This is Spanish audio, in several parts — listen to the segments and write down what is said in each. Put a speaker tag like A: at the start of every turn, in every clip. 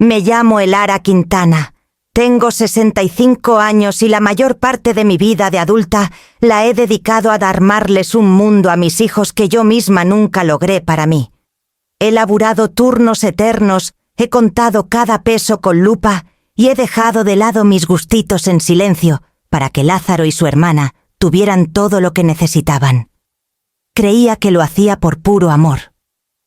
A: Me llamo Elara Quintana. Tengo 65 años y la mayor parte de mi vida de adulta la he dedicado a darmarles un mundo a mis hijos que yo misma nunca logré para mí. He laburado turnos eternos, he contado cada peso con lupa y he dejado de lado mis gustitos en silencio para que Lázaro y su hermana tuvieran todo lo que necesitaban. Creía que lo hacía por puro amor.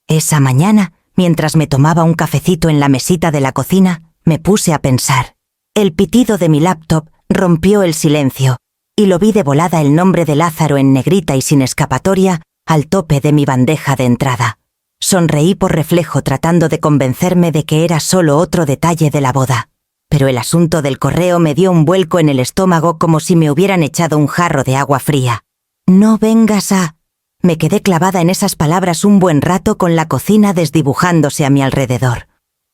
A: Esa mañana, mientras me tomaba un cafecito en la mesita de la cocina, me puse a pensar. El pitido de mi laptop rompió el silencio y lo vi de volada el nombre de Lázaro en negrita y sin escapatoria al tope de mi bandeja de entrada. Sonreí por reflejo tratando de convencerme de que era solo otro detalle de la boda. Pero el asunto del correo me dio un vuelco en el estómago como si me hubieran echado un jarro de agua fría. No vengas a... Me quedé clavada en esas palabras un buen rato con la cocina desdibujándose a mi alrededor.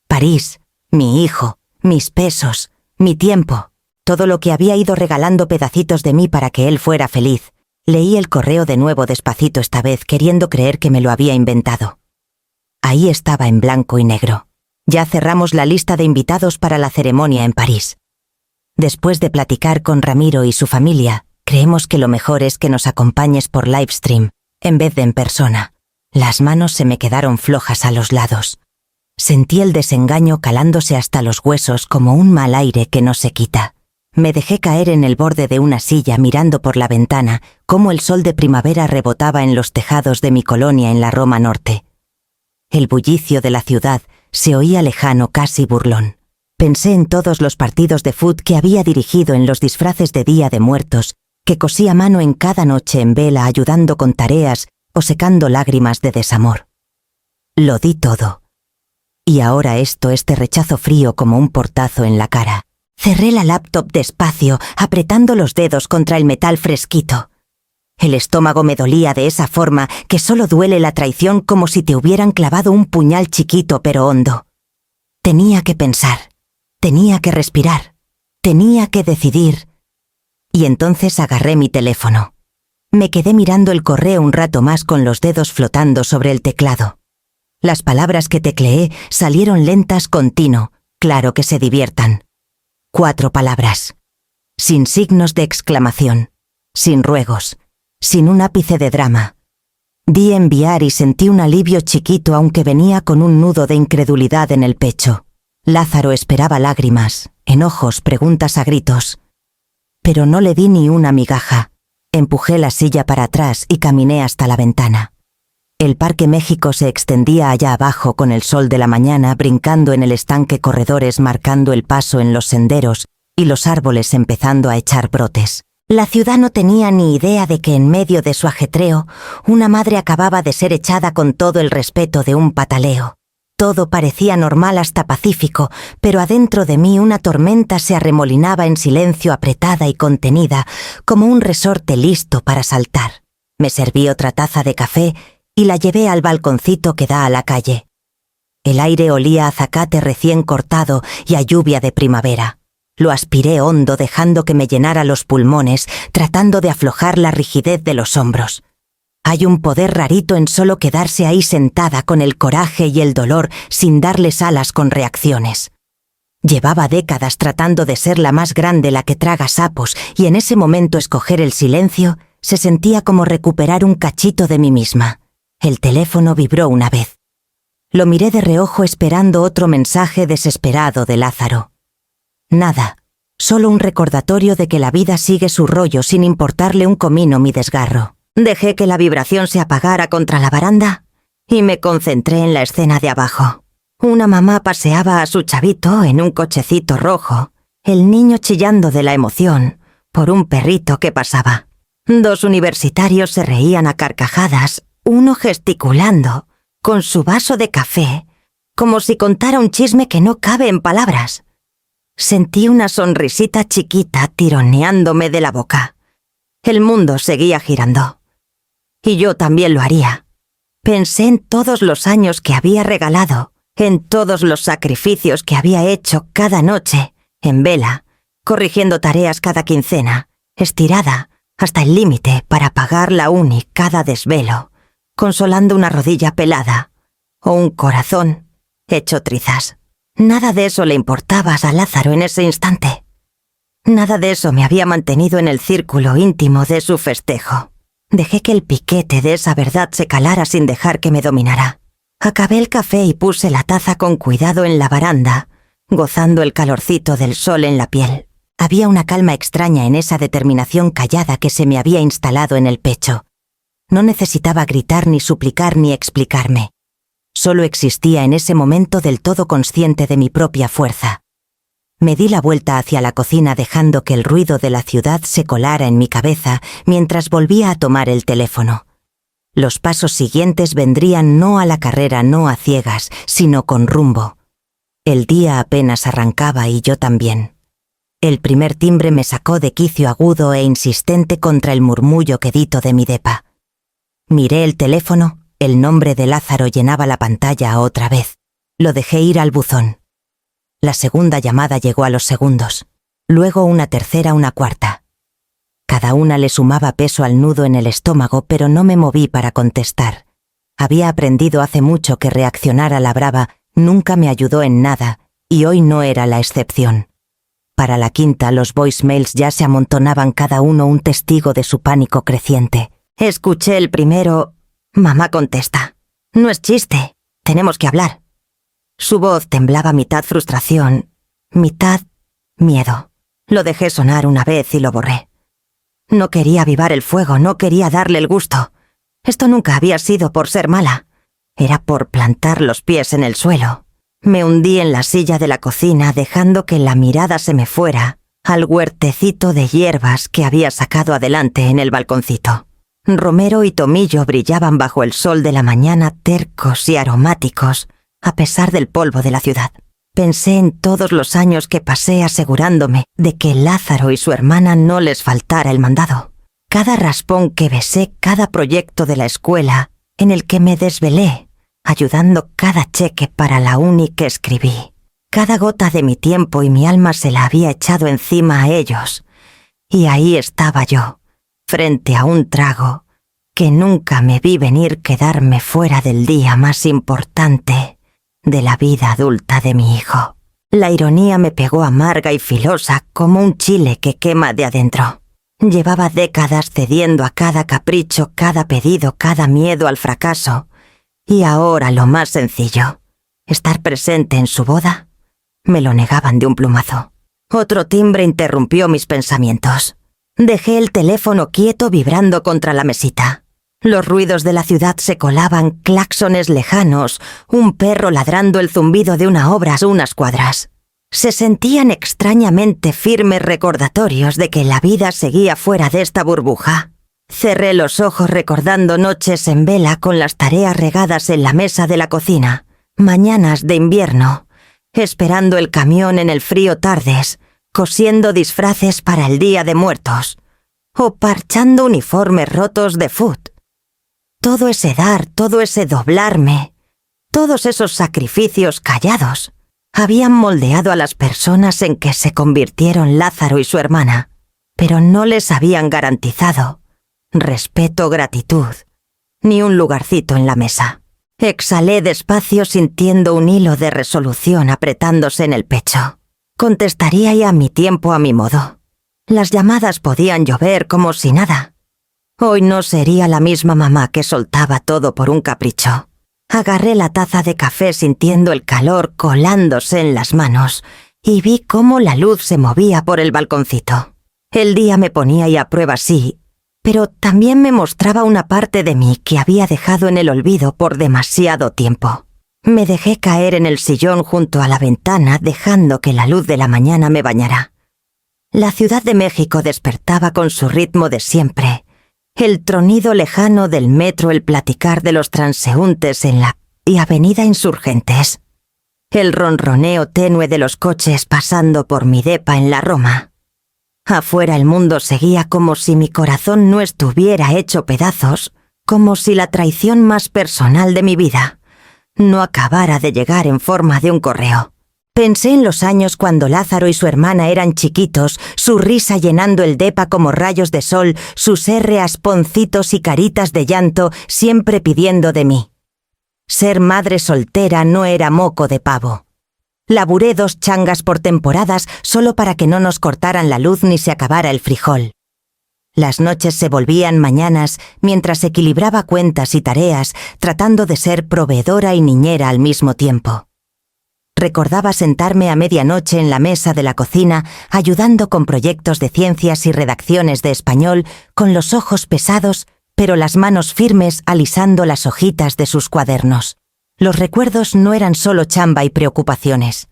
A: París, mi hijo, mis pesos, mi tiempo, todo lo que había ido regalando pedacitos de mí para que él fuera feliz. Leí el correo de nuevo despacito esta vez, queriendo creer que me lo había inventado. Ahí estaba en blanco y negro. Ya cerramos la lista de invitados para la ceremonia en París. Después de platicar con Ramiro y su familia, creemos que lo mejor es que nos acompañes por livestream, en vez de en persona. Las manos se me quedaron flojas a los lados. Sentí el desengaño calándose hasta los huesos como un mal aire que no se quita. Me dejé caer en el borde de una silla mirando por la ventana cómo el sol de primavera rebotaba en los tejados de mi colonia en la Roma Norte. El bullicio de la ciudad se oía lejano, casi burlón. Pensé en todos los partidos de fútbol que había dirigido en los disfraces de Día de Muertos, que cosí a mano en cada noche en vela ayudando con tareas o secando lágrimas de desamor. Lo di todo. Y ahora este rechazo frío como un portazo en la cara. Cerré la laptop despacio, apretando los dedos contra el metal fresquito. El estómago me dolía de esa forma que solo duele la traición como si te hubieran clavado un puñal chiquito pero hondo. Tenía que pensar, tenía que respirar, tenía que decidir. Y entonces agarré mi teléfono. Me quedé mirando el correo un rato más con los dedos flotando sobre el teclado. Las palabras que tecleé salieron lentas con tino, claro que se diviertan. 4 palabras. Sin signos de exclamación, sin ruegos, sin un ápice de drama. Di enviar y sentí un alivio chiquito aunque venía con un nudo de incredulidad en el pecho. Lázaro esperaba lágrimas, enojos, preguntas a gritos. Pero no le di ni una migaja. Empujé la silla para atrás y caminé hasta la ventana. El Parque México se extendía allá abajo con el sol de la mañana brincando en el estanque, corredores marcando el paso en los senderos y los árboles empezando a echar brotes. La ciudad no tenía ni idea de que en medio de su ajetreo, una madre acababa de ser echada con todo el respeto de un pataleo. Todo parecía normal hasta pacífico, pero adentro de mí una tormenta se arremolinaba en silencio, apretada y contenida, como un resorte listo para saltar. Me serví otra taza de café y la llevé al balconcito que da a la calle. El aire olía a zacate recién cortado y a lluvia de primavera. Lo aspiré hondo dejando que me llenara los pulmones, tratando de aflojar la rigidez de los hombros. Hay un poder rarito en solo quedarse ahí sentada con el coraje y el dolor sin darles alas con reacciones. Llevaba décadas tratando de ser la más grande, la que traga sapos, y en ese momento escoger el silencio se sentía como recuperar un cachito de mí misma. El teléfono vibró una vez. Lo miré de reojo esperando otro mensaje desesperado de Lázaro. Nada, solo un recordatorio de que la vida sigue su rollo sin importarle un comino mi desgarro. Dejé que la vibración se apagara contra la baranda y me concentré en la escena de abajo. Una mamá paseaba a su chavito en un cochecito rojo, el niño chillando de la emoción por un perrito que pasaba. 2 universitarios se reían a carcajadas, uno gesticulando, con su vaso de café, como si contara un chisme que no cabe en palabras. Sentí una sonrisita chiquita tironeándome de la boca. El mundo seguía girando. Y yo también lo haría. Pensé en todos los años que había regalado, en todos los sacrificios que había hecho cada noche, en vela, corrigiendo tareas cada quincena, estirada hasta el límite para pagar la uni cada desvelo, consolando una rodilla pelada o un corazón hecho trizas. Nada de eso le importaba a Lázaro en ese instante. Nada de eso me había mantenido en el círculo íntimo de su festejo. Dejé que el piquete de esa verdad se calara sin dejar que me dominara. Acabé el café y puse la taza con cuidado en la baranda, gozando el calorcito del sol en la piel. Había una calma extraña en esa determinación callada que se me había instalado en el pecho. No necesitaba gritar ni suplicar ni explicarme. Solo existía en ese momento del todo consciente de mi propia fuerza. Me di la vuelta hacia la cocina dejando que el ruido de la ciudad se colara en mi cabeza mientras volvía a tomar el teléfono. Los pasos siguientes vendrían no a la carrera, no a ciegas, sino con rumbo. El día apenas arrancaba y yo también. El primer timbre me sacó de quicio agudo e insistente contra el murmullo quedito de mi depa. Miré el teléfono, el nombre de Lázaro llenaba la pantalla otra vez. Lo dejé ir al buzón. La segunda llamada llegó a los segundos, luego una tercera, una cuarta. Cada una le sumaba peso al nudo en el estómago, pero no me moví para contestar. Había aprendido hace mucho que reaccionar a la brava nunca me ayudó en nada, y hoy no era la excepción. Para la quinta, los voicemails ya se amontonaban, cada uno un testigo de su pánico creciente. Escuché el primero. Mamá contesta. No es chiste, tenemos que hablar. Su voz temblaba mitad frustración, mitad miedo. Lo dejé sonar una vez y lo borré. No quería avivar el fuego, no quería darle el gusto. Esto nunca había sido por ser mala. Era por plantar los pies en el suelo. Me hundí en la silla de la cocina dejando que la mirada se me fuera al huertecito de hierbas que había sacado adelante en el balconcito. Romero y tomillo brillaban bajo el sol de la mañana, tercos y aromáticos, a pesar del polvo de la ciudad. Pensé en todos los años que pasé asegurándome de que Lázaro y su hermana no les faltara el mandado. Cada raspón que besé, cada proyecto de la escuela en el que me desvelé, ayudando cada cheque para la uni que escribí. Cada gota de mi tiempo y mi alma se la había echado encima a ellos. Y ahí estaba yo, frente a un trago que nunca me vi venir quedarme fuera del día más importante de la vida adulta de mi hijo. La ironía me pegó amarga y filosa como un chile que quema de adentro. Llevaba décadas cediendo a cada capricho, cada pedido, cada miedo al fracaso. Y ahora lo más sencillo, estar presente en su boda, me lo negaban de un plumazo. Otro timbre interrumpió mis pensamientos. Dejé el teléfono quieto vibrando contra la mesita. Los ruidos de la ciudad se colaban, claxones lejanos, un perro ladrando, el zumbido de una obra a unas cuadras. Se sentían extrañamente firmes recordatorios de que la vida seguía fuera de esta burbuja. Cerré los ojos recordando noches en vela con las tareas regadas en la mesa de la cocina, mañanas de invierno, esperando el camión en el frío, tardes, cosiendo disfraces para el Día de Muertos, o parchando uniformes rotos de fútbol. Todo ese dar, todo ese doblarme, todos esos sacrificios callados, habían moldeado a las personas en que se convirtieron Lázaro y su hermana, pero no les habían garantizado respeto, gratitud, ni un lugarcito en la mesa. Exhalé despacio sintiendo un hilo de resolución apretándose en el pecho. Contestaría ya mi tiempo a mi modo. Las llamadas podían llover como si nada. Hoy no sería la misma mamá que soltaba todo por un capricho. Agarré la taza de café sintiendo el calor colándose en las manos y vi cómo la luz se movía por el balconcito. El día me ponía a prueba, sí, pero también me mostraba una parte de mí que había dejado en el olvido por demasiado tiempo. Me dejé caer en el sillón junto a la ventana dejando que la luz de la mañana me bañara. La Ciudad de México despertaba con su ritmo de siempre. El tronido lejano del metro, el platicar de los transeúntes en la avenida Insurgentes. El ronroneo tenue de los coches pasando por mi depa en la Roma. Afuera el mundo seguía como si mi corazón no estuviera hecho pedazos, como si la traición más personal de mi vida no acabara de llegar en forma de un correo. Pensé en los años cuando Lázaro y su hermana eran chiquitos, su risa llenando el depa como rayos de sol, sus asponcitos y caritas de llanto siempre pidiendo de mí. Ser madre soltera no era moco de pavo. Laburé 2 changas por temporadas solo para que no nos cortaran la luz ni se acabara el frijol. Las noches se volvían mañanas mientras equilibraba cuentas y tareas, tratando de ser proveedora y niñera al mismo tiempo. Recordaba sentarme a medianoche en la mesa de la cocina, ayudando con proyectos de ciencias y redacciones de español, con los ojos pesados, pero las manos firmes alisando las hojitas de sus cuadernos. Los recuerdos no eran solo chamba y preocupaciones.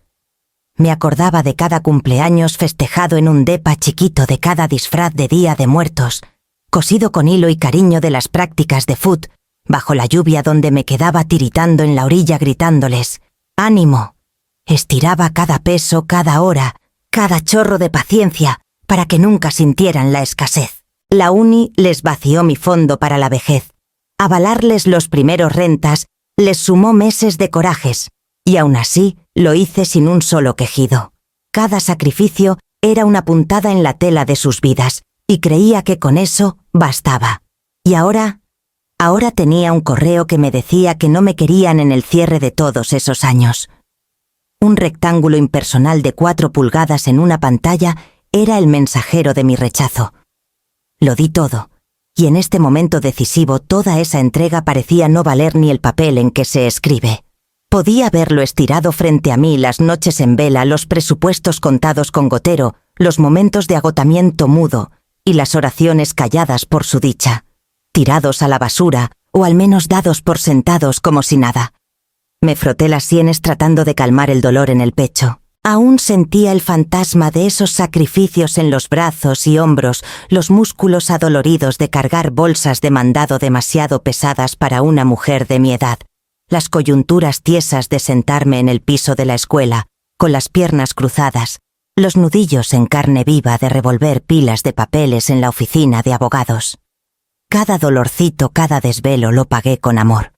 A: Me acordaba de cada cumpleaños festejado en un depa chiquito, de cada disfraz de Día de Muertos, cosido con hilo y cariño, de las prácticas de fut, bajo la lluvia donde me quedaba tiritando en la orilla gritándoles «¡Ánimo!». Estiraba cada peso, cada hora, cada chorro de paciencia, para que nunca sintieran la escasez. La uni les vació mi fondo para la vejez. Avalarles los primeros rentas les sumó meses de corajes, y aún así lo hice sin un solo quejido. Cada sacrificio era una puntada en la tela de sus vidas, y creía que con eso bastaba. Y ahora tenía un correo que me decía que no me querían en el cierre de todos esos años. Un rectángulo impersonal de 4 pulgadas en una pantalla era el mensajero de mi rechazo. Lo di todo, y en este momento decisivo toda esa entrega parecía no valer ni el papel en que se escribe. Podía verlo estirado frente a mí, las noches en vela, los presupuestos contados con gotero, los momentos de agotamiento mudo y las oraciones calladas por su dicha, tirados a la basura o al menos dados por sentados como si nada. Me froté las sienes tratando de calmar el dolor en el pecho. Aún sentía el fantasma de esos sacrificios en los brazos y hombros, los músculos adoloridos de cargar bolsas de mandado demasiado pesadas para una mujer de mi edad, las coyunturas tiesas de sentarme en el piso de la escuela, con las piernas cruzadas, los nudillos en carne viva de revolver pilas de papeles en la oficina de abogados. Cada dolorcito, cada desvelo lo pagué con amor.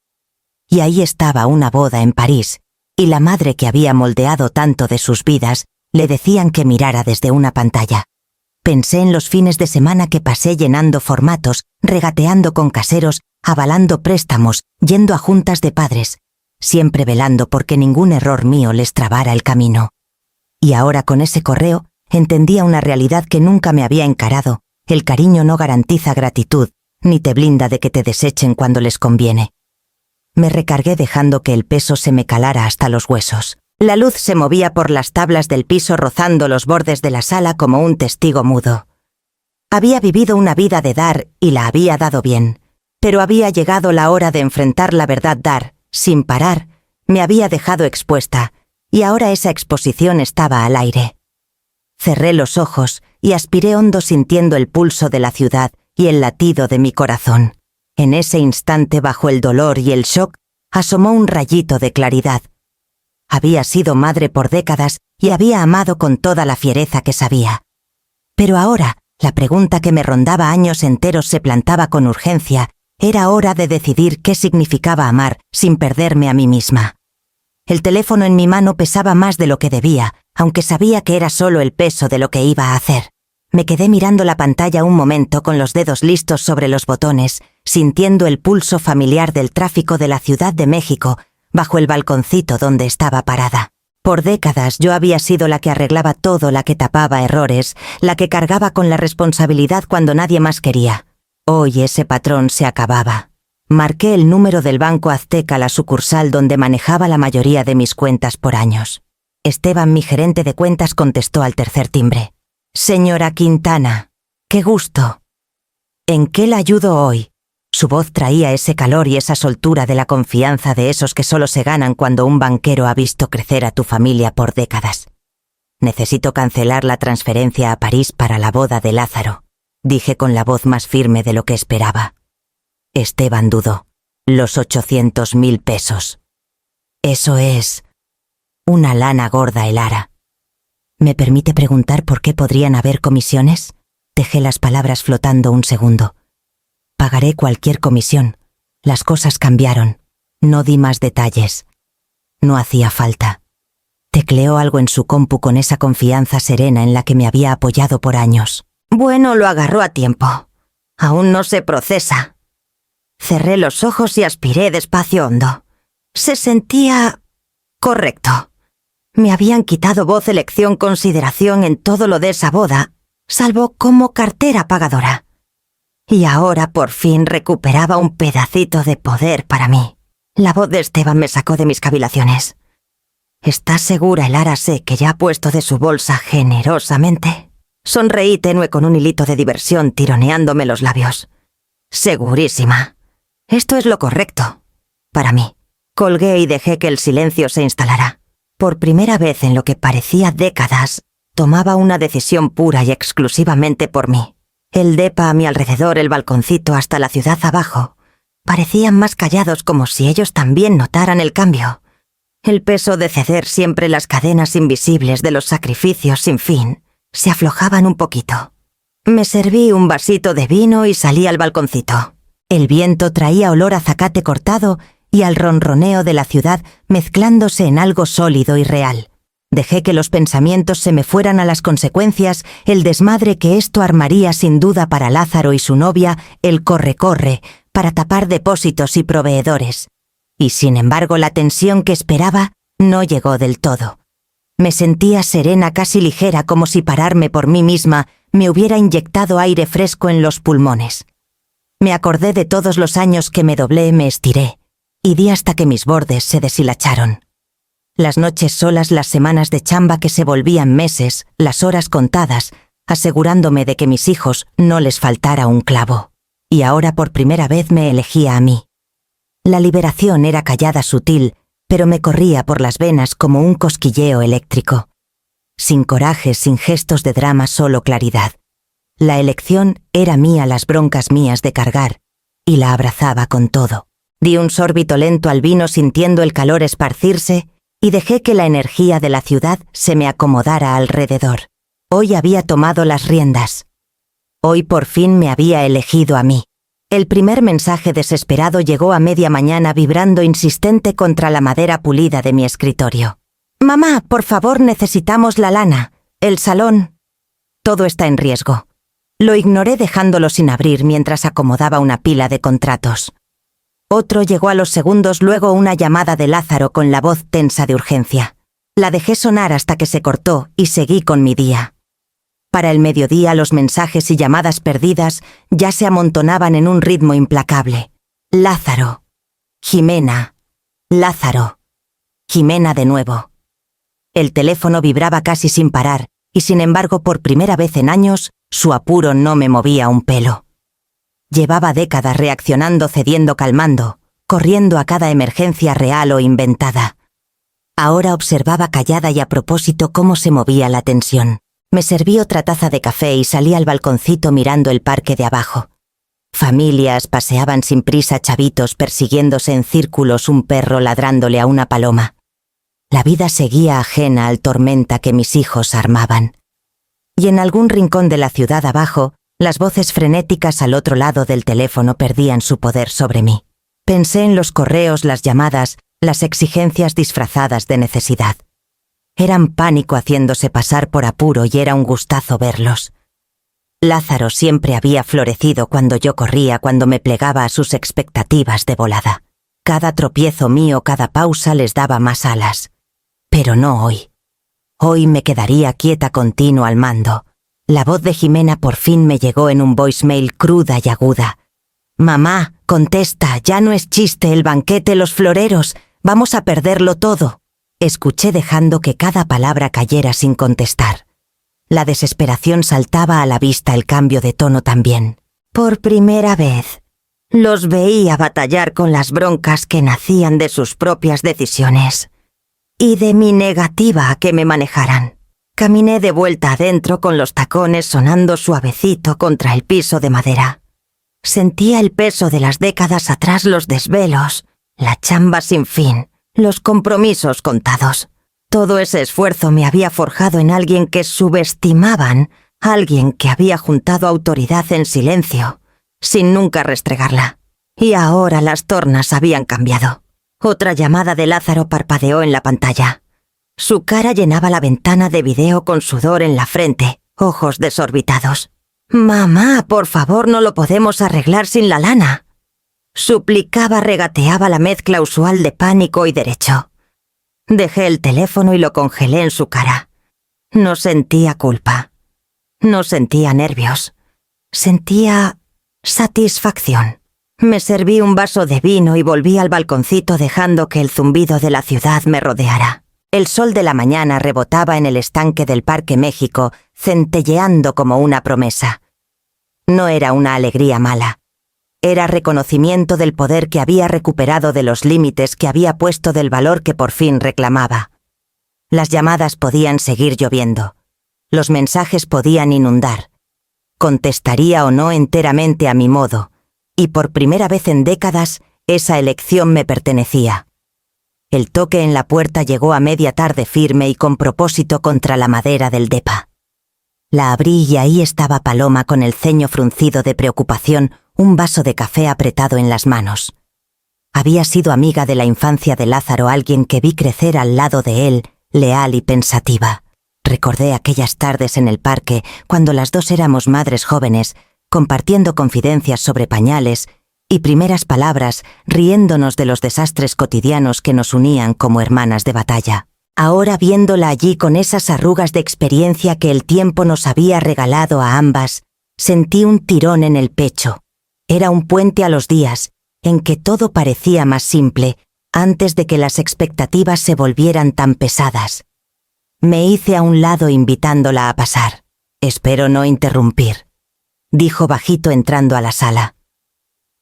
A: Y ahí estaba una boda en París, y la madre que había moldeado tanto de sus vidas, le decían que mirara desde una pantalla. Pensé en los fines de semana que pasé llenando formatos, regateando con caseros, avalando préstamos, yendo a juntas de padres, siempre velando porque ningún error mío les trabara el camino. Y ahora con ese correo entendía una realidad que nunca me había encarado: el cariño no garantiza gratitud, ni te blinda de que te desechen cuando les conviene. Me recargué dejando que el peso se me calara hasta los huesos. La luz se movía por las tablas del piso rozando los bordes de la sala como un testigo mudo. Había vivido una vida de dar y la había dado bien, pero había llegado la hora de enfrentar la verdad. Dar, sin parar, me había dejado expuesta, y ahora esa exposición estaba al aire. Cerré los ojos y aspiré hondo sintiendo el pulso de la ciudad y el latido de mi corazón. En ese instante, bajo el dolor y el shock, asomó un rayito de claridad. Había sido madre por décadas y había amado con toda la fiereza que sabía. Pero ahora, la pregunta que me rondaba años enteros se plantaba con urgencia. Era hora de decidir qué significaba amar sin perderme a mí misma. El teléfono en mi mano pesaba más de lo que debía, aunque sabía que era solo el peso de lo que iba a hacer. Me quedé mirando la pantalla un momento con los dedos listos sobre los botones, sintiendo el pulso familiar del tráfico de la Ciudad de México bajo el balconcito donde estaba parada. Por décadas yo había sido la que arreglaba todo, la que tapaba errores, la que cargaba con la responsabilidad cuando nadie más quería. Hoy ese patrón se acababa. Marqué el número del Banco Azteca, la sucursal donde manejaba la mayoría de mis cuentas por años. Esteban, mi gerente de cuentas, contestó al tercer timbre. «Señora Quintana, qué gusto. ¿En qué la ayudo hoy?». Su voz traía ese calor y esa soltura de la confianza de esos que solo se ganan cuando un banquero ha visto crecer a tu familia por décadas. «Necesito cancelar la transferencia a París para la boda de Lázaro», dije con la voz más firme de lo que esperaba. Esteban dudó. «Los 800.000 pesos. Eso es una lana gorda, Elara». «¿Me permite preguntar por qué podrían haber comisiones?». Dejé las palabras flotando un segundo. «Pagaré cualquier comisión. Las cosas cambiaron». No di más detalles. No hacía falta. Tecleó algo en su compu con esa confianza serena en la que me había apoyado por años. «Bueno, lo agarró a tiempo. Aún no se procesa». Cerré los ojos y aspiré despacio hondo. Se sentía correcto. Me habían quitado voz, elección, consideración en todo lo de esa boda, salvo como cartera pagadora. Y ahora por fin recuperaba un pedacito de poder para mí. La voz de Esteban me sacó de mis cavilaciones. ¿Estás segura, Elara? Sé que ya ha puesto de su bolsa generosamente. Sonreí tenue con un hilito de diversión tironeándome los labios. Segurísima. Esto es lo correcto. Para mí. Colgué y dejé que el silencio se instalara. Por primera vez en lo que parecía décadas, tomaba una decisión pura y exclusivamente por mí. El depa a mi alrededor, el balconcito hasta la ciudad abajo, parecían más callados, como si ellos también notaran el cambio. El peso de ceder siempre, las cadenas invisibles de los sacrificios sin fin, se aflojaban un poquito. Me serví un vasito de vino y salí al balconcito. El viento traía olor a zacate cortado y al ronroneo de la ciudad mezclándose en algo sólido y real. Dejé que los pensamientos se me fueran a las consecuencias, el desmadre que esto armaría sin duda para Lázaro y su novia, el corre-corre, para tapar depósitos y proveedores. Y sin embargo la tensión que esperaba no llegó del todo. Me sentía serena, casi ligera, como si pararme por mí misma me hubiera inyectado aire fresco en los pulmones. Me acordé de todos los años que me doblé, me estiré, y di hasta que mis bordes se deshilacharon. Las noches solas, las semanas de chamba que se volvían meses, las horas contadas, asegurándome de que mis hijos no les faltara un clavo. Y ahora por primera vez me elegía a mí. La liberación era callada, sutil, pero me corría por las venas como un cosquilleo eléctrico. Sin coraje, sin gestos de drama, solo claridad. La elección era mía, las broncas mías de cargar, y la abrazaba con todo. Di un sorbito lento al vino sintiendo el calor esparcirse y dejé que la energía de la ciudad se me acomodara alrededor. Hoy había tomado las riendas. Hoy por fin me había elegido a mí. El primer mensaje desesperado llegó a media mañana vibrando insistente contra la madera pulida de mi escritorio. «Mamá, por favor, necesitamos la lana. El salón. Todo está en riesgo». Lo ignoré dejándolo sin abrir mientras acomodaba una pila de contratos. Otro llegó a los segundos, luego una llamada de Lázaro con la voz tensa de urgencia. La dejé sonar hasta que se cortó y seguí con mi día. Para el mediodía los mensajes y llamadas perdidas ya se amontonaban en un ritmo implacable. Lázaro. Jimena. Lázaro. Jimena de nuevo. El teléfono vibraba casi sin parar, y sin embargo por primera vez en años, su apuro no me movía un pelo. Llevaba décadas reaccionando, cediendo, calmando, corriendo a cada emergencia real o inventada. Ahora observaba callada y a propósito cómo se movía la tensión. Me serví otra taza de café y salí al balconcito mirando el parque de abajo. Familias paseaban sin prisa, chavitos persiguiéndose en círculos, un perro ladrándole a una paloma. La vida seguía ajena al tormenta que mis hijos armaban. Y en algún rincón de la ciudad abajo, las voces frenéticas al otro lado del teléfono perdían su poder sobre mí. Pensé en los correos, las llamadas, las exigencias disfrazadas de necesidad. Eran pánico haciéndose pasar por apuro y era un gustazo verlos. Lázaro siempre había florecido cuando yo corría, cuando me plegaba a sus expectativas de volada. Cada tropiezo mío, cada pausa les daba más alas. Pero no hoy. Hoy me quedaría quieta, continua al mando. La voz de Jimena por fin me llegó en un voicemail cruda y aguda. «Mamá, contesta, ya no es chiste el banquete, los floreros, vamos a perderlo todo». Escuché dejando que cada palabra cayera sin contestar. La desesperación saltaba a la vista, el cambio de tono también. Por primera vez, los veía batallar con las broncas que nacían de sus propias decisiones y de mi negativa a que me manejaran. Caminé de vuelta adentro con los tacones sonando suavecito contra el piso de madera. Sentía el peso de las décadas atrás, los desvelos, la chamba sin fin, los compromisos contados. Todo ese esfuerzo me había forjado en alguien que subestimaban, alguien que había juntado autoridad en silencio, sin nunca restregarla. Y ahora las tornas habían cambiado. Otra llamada de Lázaro parpadeó en la pantalla. Su cara llenaba la ventana de video con sudor en la frente, ojos desorbitados. «Mamá, por favor, no lo podemos arreglar sin la lana». Suplicaba, regateaba la mezcla usual de pánico y derecho. Dejé el teléfono y lo congelé en su cara. No sentía culpa. No sentía nervios. Sentía satisfacción. Me serví un vaso de vino y volví al balconcito dejando que el zumbido de la ciudad me rodeara. El sol de la mañana rebotaba en el estanque del Parque México, centelleando como una promesa. No era una alegría mala. Era reconocimiento del poder que había recuperado de los límites que había puesto del valor que por fin reclamaba. Las llamadas podían seguir lloviendo. Los mensajes podían inundar. Contestaría o no enteramente a mi modo, y por primera vez en décadas esa elección me pertenecía. El toque en la puerta llegó a media tarde firme y con propósito contra la madera del depa. La abrí y ahí estaba Paloma con el ceño fruncido de preocupación, un vaso de café apretado en las manos. Había sido amiga de la infancia de Lázaro, alguien que vi crecer al lado de él, leal y pensativa. Recordé aquellas tardes en el parque, cuando las dos éramos madres jóvenes, compartiendo confidencias sobre pañales y primeras palabras, riéndonos de los desastres cotidianos que nos unían como hermanas de batalla. Ahora, viéndola allí con esas arrugas de experiencia que el tiempo nos había regalado a ambas, sentí un tirón en el pecho. Era un puente a los días, en que todo parecía más simple, antes de que las expectativas se volvieran tan pesadas. Me hice a un lado invitándola a pasar. «Espero no interrumpir», dijo bajito entrando a la sala.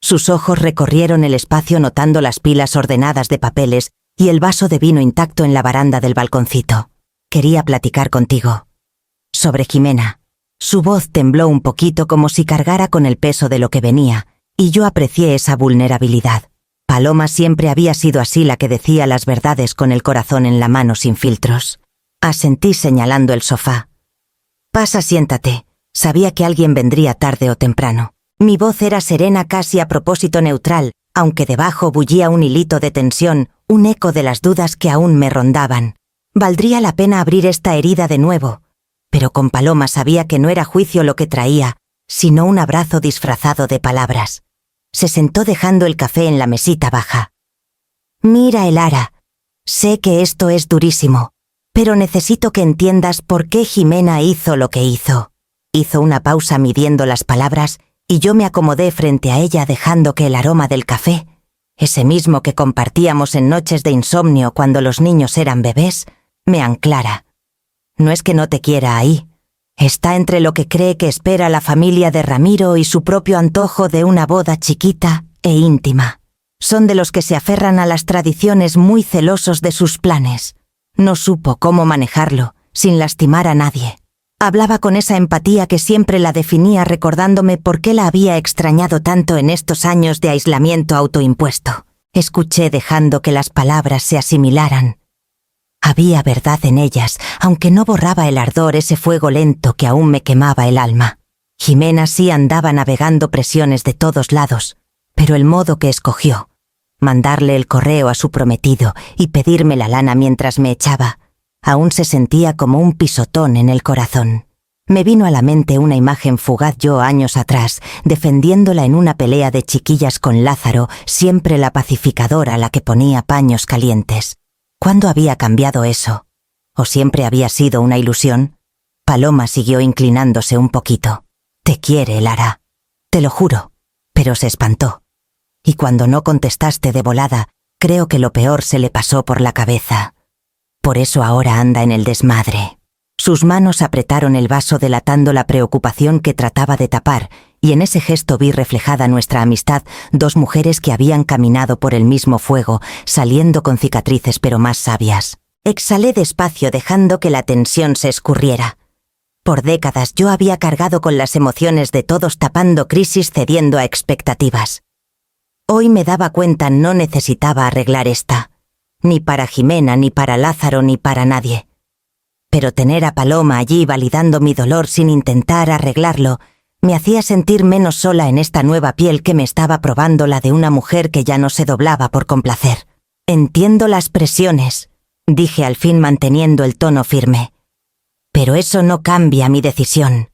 A: Sus ojos recorrieron el espacio notando las pilas ordenadas de papeles y el vaso de vino intacto en la baranda del balconcito. «Quería platicar contigo. Sobre Jimena». Su voz tembló un poquito como si cargara con el peso de lo que venía, y yo aprecié esa vulnerabilidad. Paloma siempre había sido así, la que decía las verdades con el corazón en la mano sin filtros. Asentí señalando el sofá. «Pasa, siéntate». Sabía que alguien vendría tarde o temprano. Mi voz era serena, casi a propósito neutral, aunque debajo bullía un hilito de tensión, un eco de las dudas que aún me rondaban. Valdría la pena abrir esta herida de nuevo, pero con Paloma sabía que no era juicio lo que traía, sino un abrazo disfrazado de palabras. Se sentó dejando el café en la mesita baja. «Mira, Elara, sé que esto es durísimo, pero necesito que entiendas por qué Jimena hizo lo que hizo». Hizo una pausa midiendo las palabras y yo me acomodé frente a ella dejando que el aroma del café, ese mismo que compartíamos en noches de insomnio cuando los niños eran bebés, me anclara. No es que no te quiera ahí. Está entre lo que cree que espera la familia de Ramiro y su propio antojo de una boda chiquita e íntima. Son de los que se aferran a las tradiciones, muy celosos de sus planes. No supo cómo manejarlo, sin lastimar a nadie. Hablaba con esa empatía que siempre la definía, recordándome por qué la había extrañado tanto en estos años de aislamiento autoimpuesto. Escuché dejando que las palabras se asimilaran. Había verdad en ellas, aunque no borraba el ardor, ese fuego lento que aún me quemaba el alma. Jimena sí andaba navegando presiones de todos lados, pero el modo que escogió, mandarle el correo a su prometido y pedirme la lana mientras me echaba, aún se sentía como un pisotón en el corazón. Me vino a la mente una imagen fugaz yo años atrás, defendiéndola en una pelea de chiquillas con Lázaro, siempre la pacificadora, la que ponía paños calientes. ¿Cuándo había cambiado eso? ¿O siempre había sido una ilusión? Paloma siguió inclinándose un poquito. «Te quiere, Lara. Te lo juro». Pero se espantó. Y cuando no contestaste de volada, creo que lo peor se le pasó por la cabeza. Por eso ahora anda en el desmadre. Sus manos apretaron el vaso delatando la preocupación que trataba de tapar, y en ese gesto vi reflejada nuestra amistad, dos mujeres que habían caminado por el mismo fuego, saliendo con cicatrices pero más sabias. Exhalé despacio dejando que la tensión se escurriera. Por décadas yo había cargado con las emociones de todos, tapando crisis, cediendo a expectativas. Hoy me daba cuenta, no necesitaba arreglar esta. Ni para Jimena, ni para Lázaro, ni para nadie. Pero tener a Paloma allí validando mi dolor sin intentar arreglarlo, me hacía sentir menos sola en esta nueva piel que me estaba probando, la de una mujer que ya no se doblaba por complacer. «Entiendo las presiones», dije al fin manteniendo el tono firme. «Pero eso no cambia mi decisión.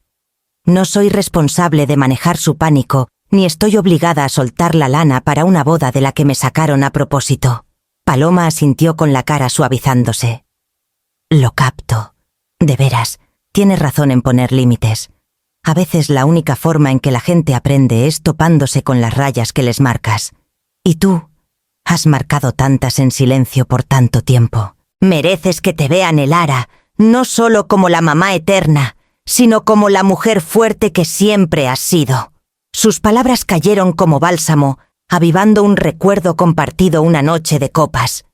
A: No soy responsable de manejar su pánico, ni estoy obligada a soltar la lana para una boda de la que me sacaron a propósito. Paloma asintió con la cara suavizándose. Lo capto. De veras, tienes razón en poner límites. A veces la única forma en que la gente aprende es topándose con las rayas que les marcas. Y tú, has marcado tantas en silencio por tanto tiempo. Mereces que te vean el Ara, no solo como la mamá eterna, sino como la mujer fuerte que siempre has sido. Sus palabras cayeron como bálsamo, avivando un recuerdo compartido una noche de copas.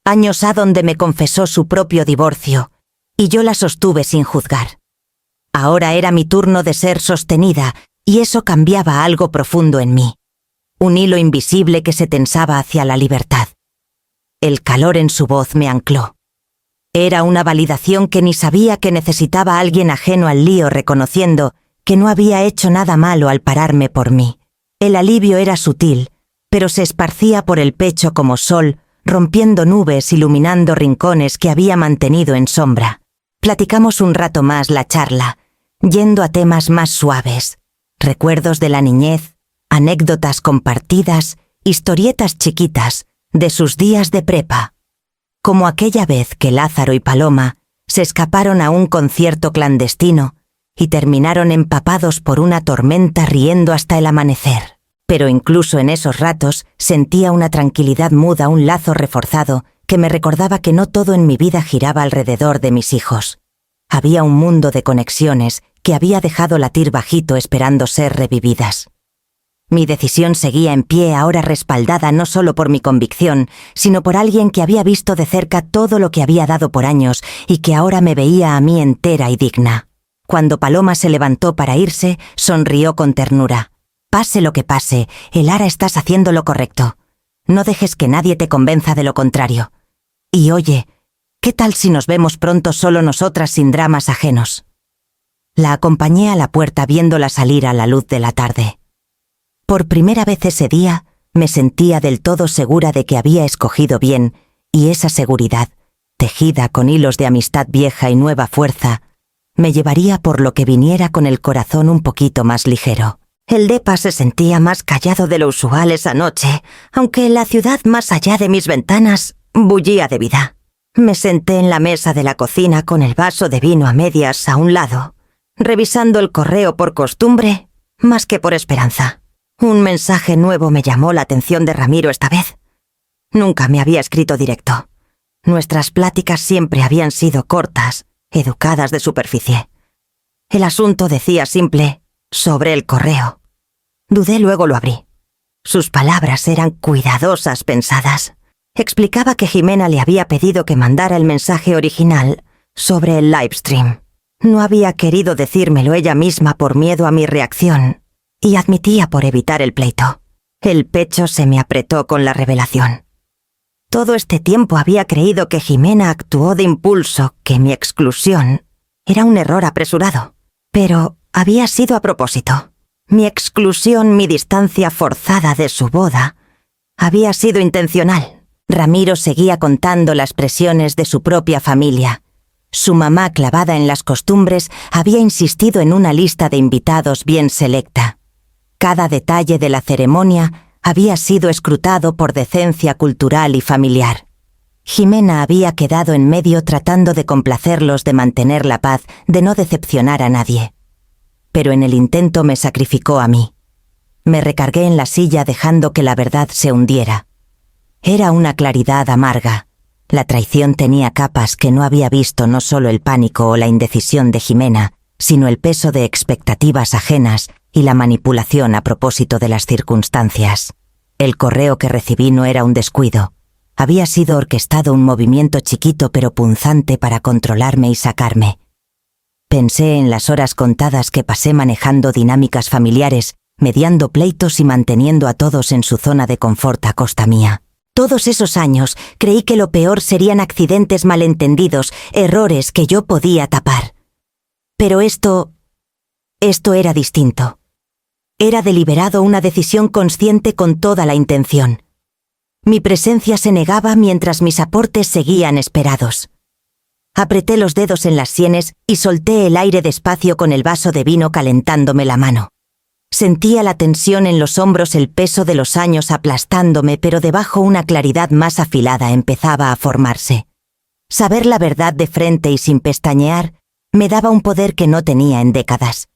A: Años ha donde me confesó su propio divorcio, y yo la sostuve sin juzgar. Ahora era mi turno de ser sostenida, y eso cambiaba algo profundo en mí. Un hilo invisible que se tensaba hacia la libertad. El calor en su voz me ancló. Era una validación que ni sabía que necesitaba a alguien ajeno al lío, reconociendo que no había hecho nada malo al pararme por mí. El alivio era sutil, pero se esparcía por el pecho como sol, rompiendo nubes, iluminando rincones que había mantenido en sombra. Platicamos un rato más la charla, yendo a temas más suaves, recuerdos de la niñez, anécdotas compartidas, historietas chiquitas de sus días de prepa. Como aquella vez que Lázaro y Paloma se escaparon a un concierto clandestino y terminaron empapados por una tormenta riendo hasta el amanecer. Pero incluso en esos ratos sentía una tranquilidad muda, un lazo reforzado que me recordaba que no todo en mi vida giraba alrededor de mis hijos. Había un mundo de conexiones que había dejado latir bajito esperando ser revividas. Mi decisión seguía en pie, ahora respaldada no solo por mi convicción, sino por alguien que había visto de cerca todo lo que había dado por años y que ahora me veía a mí entera y digna. Cuando Paloma se levantó para irse, sonrió con ternura. Pase lo que pase, el Ara, estás haciendo lo correcto. No dejes que nadie te convenza de lo contrario. Y oye, ¿qué tal si nos vemos pronto solo nosotras sin dramas ajenos? La acompañé a la puerta viéndola salir a la luz de la tarde. Por primera vez ese día, me sentía del todo segura de que había escogido bien, y esa seguridad, tejida con hilos de amistad vieja y nueva fuerza, me llevaría por lo que viniera con el corazón un poquito más ligero. El depa se sentía más callado de lo usual esa noche, aunque la ciudad más allá de mis ventanas bullía de vida. Me senté en la mesa de la cocina con el vaso de vino a medias a un lado, revisando el correo por costumbre, más que por esperanza. Un mensaje nuevo me llamó la atención de Ramiro esta vez. Nunca me había escrito directo. Nuestras pláticas siempre habían sido cortas, educadas de superficie. El asunto decía simple, sobre el correo. Dudé, luego lo abrí. Sus palabras eran cuidadosas, pensadas. Explicaba que Jimena le había pedido que mandara el mensaje original sobre el livestream. No había querido decírmelo ella misma por miedo a mi reacción, y admitía por evitar el pleito. El pecho se me apretó con la revelación. Todo este tiempo había creído que Jimena actuó de impulso, que mi exclusión era un error apresurado. Pero había sido a propósito. Mi exclusión, mi distancia forzada de su boda, había sido intencional. Ramiro seguía contando las presiones de su propia familia. Su mamá, clavada en las costumbres, había insistido en una lista de invitados bien selecta. Cada detalle de la ceremonia había sido escrutado por decencia cultural y familiar. Jimena había quedado en medio tratando de complacerlos, de mantener la paz, de no decepcionar a nadie. Pero en el intento me sacrificó a mí. Me recargué en la silla dejando que la verdad se hundiera. Era una claridad amarga. La traición tenía capas que no había visto, no solo el pánico o la indecisión de Jimena, sino el peso de expectativas ajenas y la manipulación a propósito de las circunstancias. El correo que recibí no era un descuido. Había sido orquestado un movimiento chiquito pero punzante para controlarme y sacarme. Pensé en las horas contadas que pasé manejando dinámicas familiares, mediando pleitos y manteniendo a todos en su zona de confort a costa mía. Todos esos años creí que lo peor serían accidentes malentendidos, errores que yo podía tapar. Pero esto era distinto. Era deliberado, una decisión consciente con toda la intención. Mi presencia se negaba mientras mis aportes seguían esperados. Apreté los dedos en las sienes y solté el aire despacio con el vaso de vino calentándome la mano. Sentía la tensión en los hombros, el peso de los años aplastándome, pero debajo una claridad más afilada empezaba a formarse. Saber la verdad de frente y sin pestañear me daba un poder que no tenía en décadas.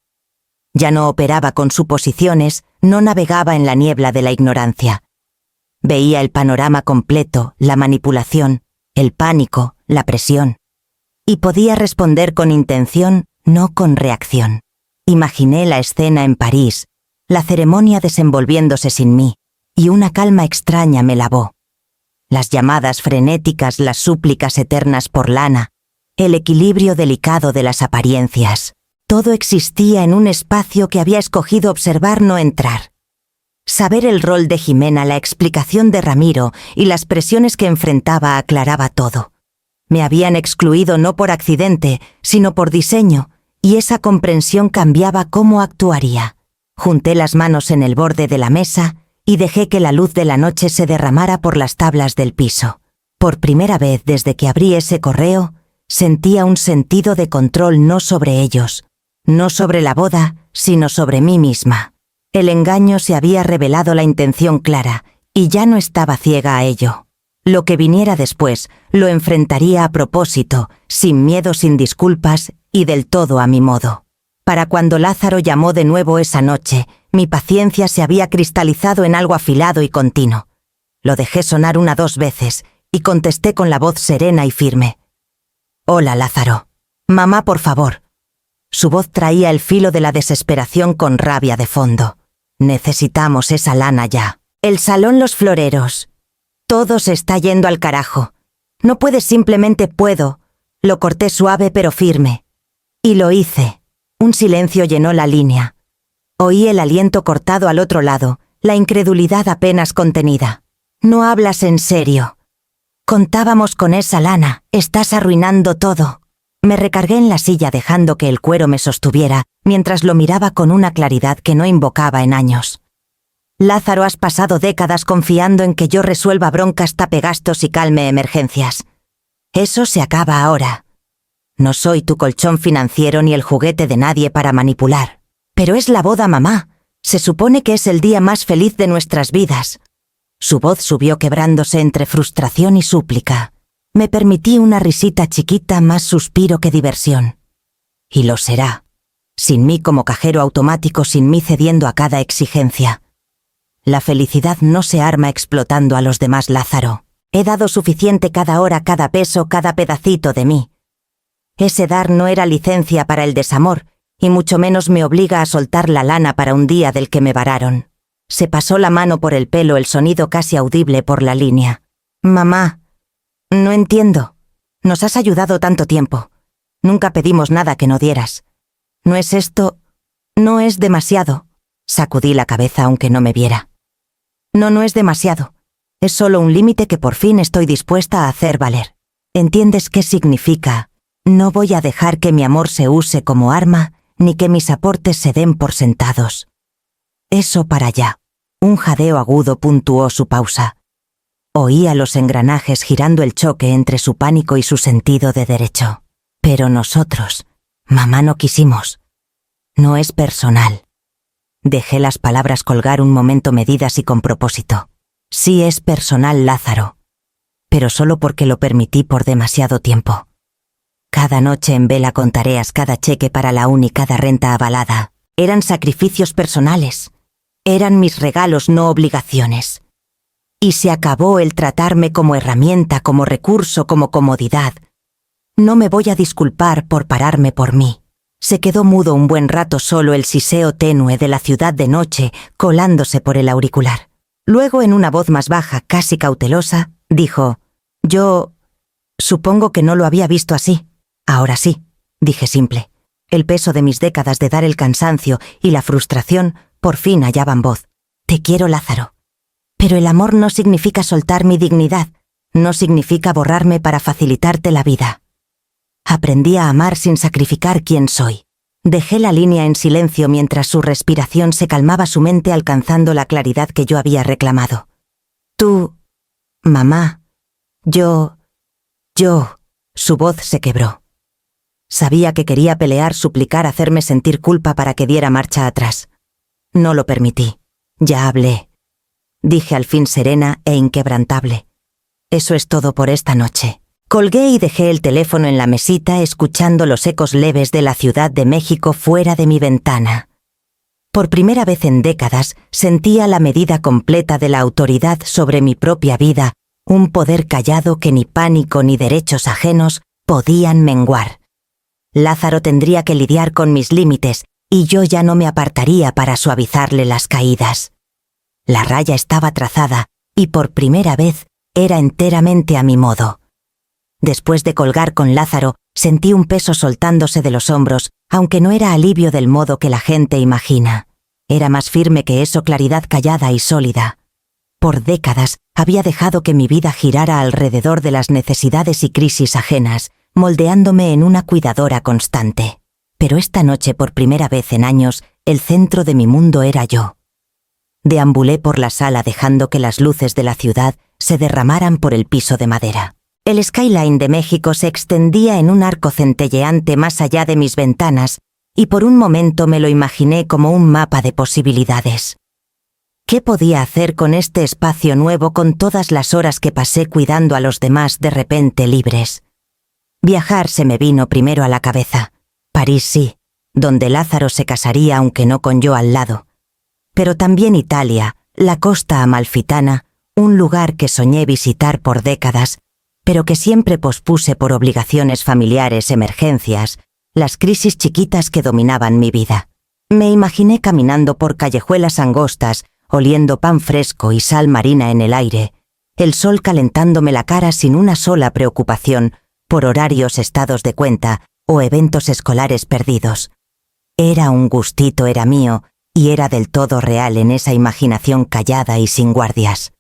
A: Ya no operaba con suposiciones, no navegaba en la niebla de la ignorancia. Veía el panorama completo, la manipulación, el pánico, la presión. Y podía responder con intención, no con reacción. Imaginé la escena en París, la ceremonia desenvolviéndose sin mí, y una calma extraña me lavó. Las llamadas frenéticas, las súplicas eternas por Lana, el equilibrio delicado de las apariencias. Todo existía en un espacio que había escogido observar, no entrar. Saber el rol de Jimena, la explicación de Ramiro y las presiones que enfrentaba aclaraba todo. Me habían excluido no por accidente, sino por diseño, y esa comprensión cambiaba cómo actuaría. Junté las manos en el borde de la mesa y dejé que la luz de la noche se derramara por las tablas del piso. Por primera vez desde que abrí ese correo, sentía un sentido de control no sobre ellos, no sobre la boda, sino sobre mí misma. El engaño se había revelado la intención clara, y ya no estaba ciega a ello. Lo que viniera después, lo enfrentaría a propósito, sin miedo, sin disculpas, y del todo a mi modo. Para cuando Lázaro llamó de nuevo esa noche, mi paciencia se había cristalizado en algo afilado y continuo. Lo dejé sonar 1 o 2 veces, y contesté con la voz serena y firme. «Hola, Lázaro. Mamá, por favor». Su voz traía el filo de la desesperación con rabia de fondo. «Necesitamos esa lana ya. El salón, los floreros. Todo se está yendo al carajo. No puedes simplemente puedo». Lo corté suave pero firme. Y lo hice. Un silencio llenó la línea. Oí el aliento cortado al otro lado, la incredulidad apenas contenida. «No hablas en serio. Contábamos con esa lana. Estás arruinando todo». Me recargué en la silla dejando que el cuero me sostuviera, mientras lo miraba con una claridad que no invocaba en años. «Lázaro, has pasado décadas confiando en que yo resuelva broncas, tape gastos y calme emergencias. Eso se acaba ahora. No soy tu colchón financiero ni el juguete de nadie para manipular. Pero es la boda, mamá. Se supone que es el día más feliz de nuestras vidas». Su voz subió quebrándose entre frustración y súplica. Me permití una risita chiquita, más suspiro que diversión. «Y lo será. Sin mí como cajero automático, sin mí cediendo a cada exigencia. La felicidad no se arma explotando a los demás, Lázaro. He dado suficiente cada hora, cada peso, cada pedacito de mí. Ese dar no era licencia para el desamor, y mucho menos me obliga a soltar la lana para un día del que me vararon». Se pasó la mano por el pelo, el sonido casi audible por la línea. «Mamá, no entiendo. Nos has ayudado tanto tiempo. Nunca pedimos nada que no dieras. ¿No es esto? No es demasiado». Sacudí la cabeza aunque no me viera. No es demasiado. Es solo un límite que por fin estoy dispuesta a hacer valer. ¿Entiendes qué significa? No voy a dejar que mi amor se use como arma, ni que mis aportes se den por sentados. Eso para allá. Un jadeo agudo puntuó su pausa. Oía los engranajes girando el choque entre su pánico y su sentido de derecho. Pero nosotros, mamá, no quisimos. No es personal. Dejé las palabras colgar un momento medidas y con propósito. Sí es personal, Lázaro. Pero solo porque lo permití por demasiado tiempo. Cada noche en vela con tareas, cada cheque para la uni, cada renta avalada. Eran sacrificios personales. Eran mis regalos, no obligaciones. Y se acabó el tratarme como herramienta, como recurso, como comodidad. No me voy a disculpar por pararme por mí. Se quedó mudo un buen rato, solo el siseo tenue de la ciudad de noche colándose por el auricular. Luego, en una voz más baja, casi cautelosa, dijo: «Yo supongo que no lo había visto así». «Ahora sí», dije simple. El peso de mis décadas de dar el cansancio y la frustración por fin hallaban voz. «Te quiero, Lázaro. Pero el amor no significa soltar mi dignidad, no significa borrarme para facilitarte la vida. Aprendí a amar sin sacrificar quién soy». Dejé la línea en silencio mientras su respiración se calmaba, su mente alcanzando la claridad que yo había reclamado. «Tú, mamá, yo...». Su voz se quebró. Sabía que quería pelear, suplicar, hacerme sentir culpa para que diera marcha atrás. No lo permití. Ya hablé. Dije al fin serena e inquebrantable. Eso es todo por esta noche. Colgué y dejé el teléfono en la mesita escuchando los ecos leves de la Ciudad de México fuera de mi ventana. Por primera vez en décadas sentía la medida completa de la autoridad sobre mi propia vida, un poder callado que ni pánico ni derechos ajenos podían menguar. Lázaro tendría que lidiar con mis límites y yo ya no me apartaría para suavizarle las caídas. La raya estaba trazada y por primera vez era enteramente a mi modo. Después de colgar con Lázaro, sentí un peso soltándose de los hombros, aunque no era alivio del modo que la gente imagina. Era más firme que eso, claridad callada y sólida. Por décadas había dejado que mi vida girara alrededor de las necesidades y crisis ajenas, moldeándome en una cuidadora constante. Pero esta noche, por primera vez en años, el centro de mi mundo era yo. Deambulé por la sala dejando que las luces de la ciudad se derramaran por el piso de madera. El skyline de México se extendía en un arco centelleante más allá de mis ventanas, y por un momento me lo imaginé como un mapa de posibilidades. ¿Qué podía hacer con este espacio nuevo con todas las horas que pasé cuidando a los demás de repente libres? Viajar se me vino primero a la cabeza. París sí, donde Lázaro se casaría aunque no con yo al lado. Pero también Italia, la costa amalfitana, un lugar que soñé visitar por décadas, pero que siempre pospuse por obligaciones familiares, emergencias, las crisis chiquitas que dominaban mi vida. Me imaginé caminando por callejuelas angostas, oliendo pan fresco y sal marina en el aire, el sol calentándome la cara sin una sola preocupación por horarios, estados de cuenta o eventos escolares perdidos. Era un gustito, era mío, y era del todo real en esa imaginación callada y sin guardias.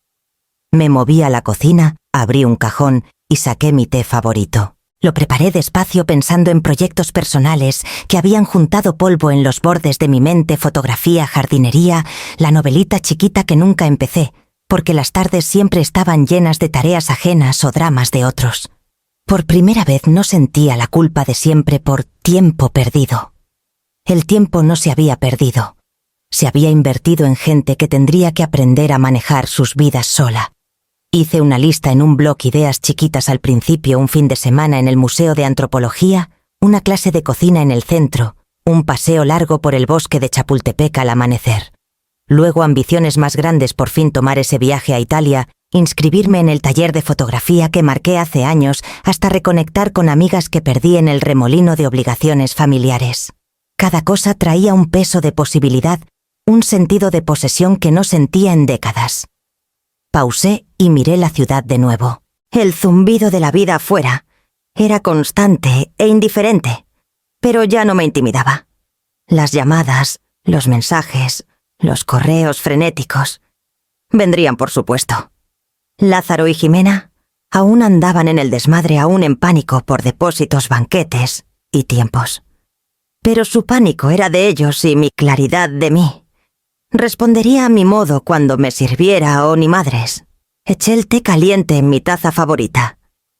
A: Me moví a la cocina, abrí un cajón y saqué mi té favorito. Lo preparé despacio pensando en proyectos personales que habían juntado polvo en los bordes de mi mente, fotografía, jardinería, la novelita chiquita que nunca empecé, porque las tardes siempre estaban llenas de tareas ajenas o dramas de otros. Por primera vez no sentía la culpa de siempre por tiempo perdido. El tiempo no se había perdido. Se había invertido en gente que tendría que aprender a manejar sus vidas sola. Hice una lista en un blog, ideas chiquitas al principio, un fin de semana en el Museo de Antropología, una clase de cocina en el centro, un paseo largo por el bosque de Chapultepec al amanecer. Luego ambiciones más grandes, por fin tomar ese viaje a Italia, inscribirme en el taller de fotografía que marqué hace años, hasta reconectar con amigas que perdí en el remolino de obligaciones familiares. Cada cosa traía un peso de posibilidad, un sentido de posesión que no sentía en décadas. Pausé y miré la ciudad de nuevo. El zumbido de la vida afuera era constante e indiferente, pero ya no me intimidaba. Las llamadas, los mensajes, los correos frenéticos vendrían, por supuesto. Lázaro y Jimena aún andaban en el desmadre, aún en pánico por depósitos, banquetes y tiempos. Pero su pánico era de ellos y mi claridad de mí. Respondería a mi modo cuando me sirviera o ni madres. Eché el té caliente en mi taza favorita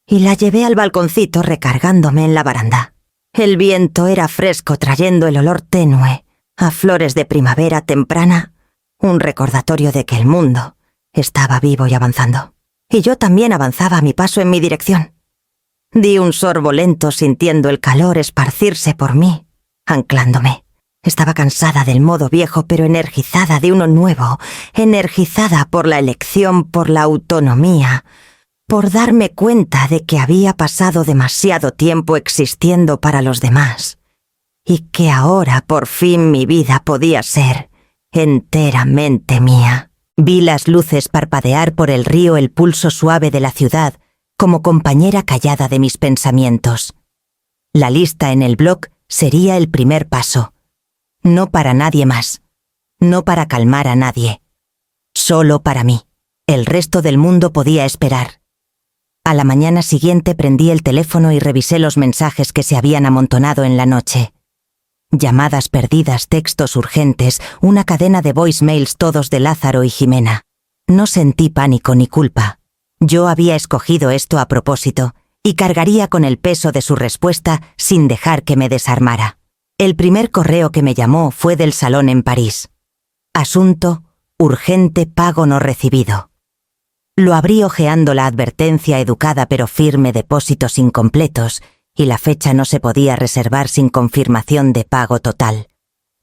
A: y la llevé al balconcito recargándome en la baranda. El viento era fresco trayendo el olor tenue a flores de primavera temprana, un recordatorio de que el mundo estaba vivo y avanzando. Y yo también avanzaba a mi paso en mi dirección. Di un sorbo lento sintiendo el calor esparcirse por mí, anclándome. Estaba cansada del modo viejo, pero energizada de uno nuevo, energizada por la elección, por la autonomía, por darme cuenta de que había pasado demasiado tiempo existiendo para los demás, y que ahora por fin mi vida podía ser enteramente mía. Vi las luces parpadear por el río, el pulso suave de la ciudad, como compañera callada de mis pensamientos. La lista en el blog sería el primer paso. No para nadie más, no para calmar a nadie, solo para mí. El resto del mundo podía esperar. A la mañana siguiente prendí el teléfono y revisé los mensajes que se habían amontonado en la noche. Llamadas perdidas, textos urgentes, una cadena de voicemails, todos de Lázaro y Jimena. No sentí pánico ni culpa. Yo había escogido esto a propósito y cargaría con el peso de su respuesta sin dejar que me desarmara. El primer correo que me llamó fue del salón en París. Asunto: urgente, pago no recibido. Lo abrí hojeando la advertencia educada pero firme: depósitos incompletos, y la fecha no se podía reservar sin confirmación de pago total.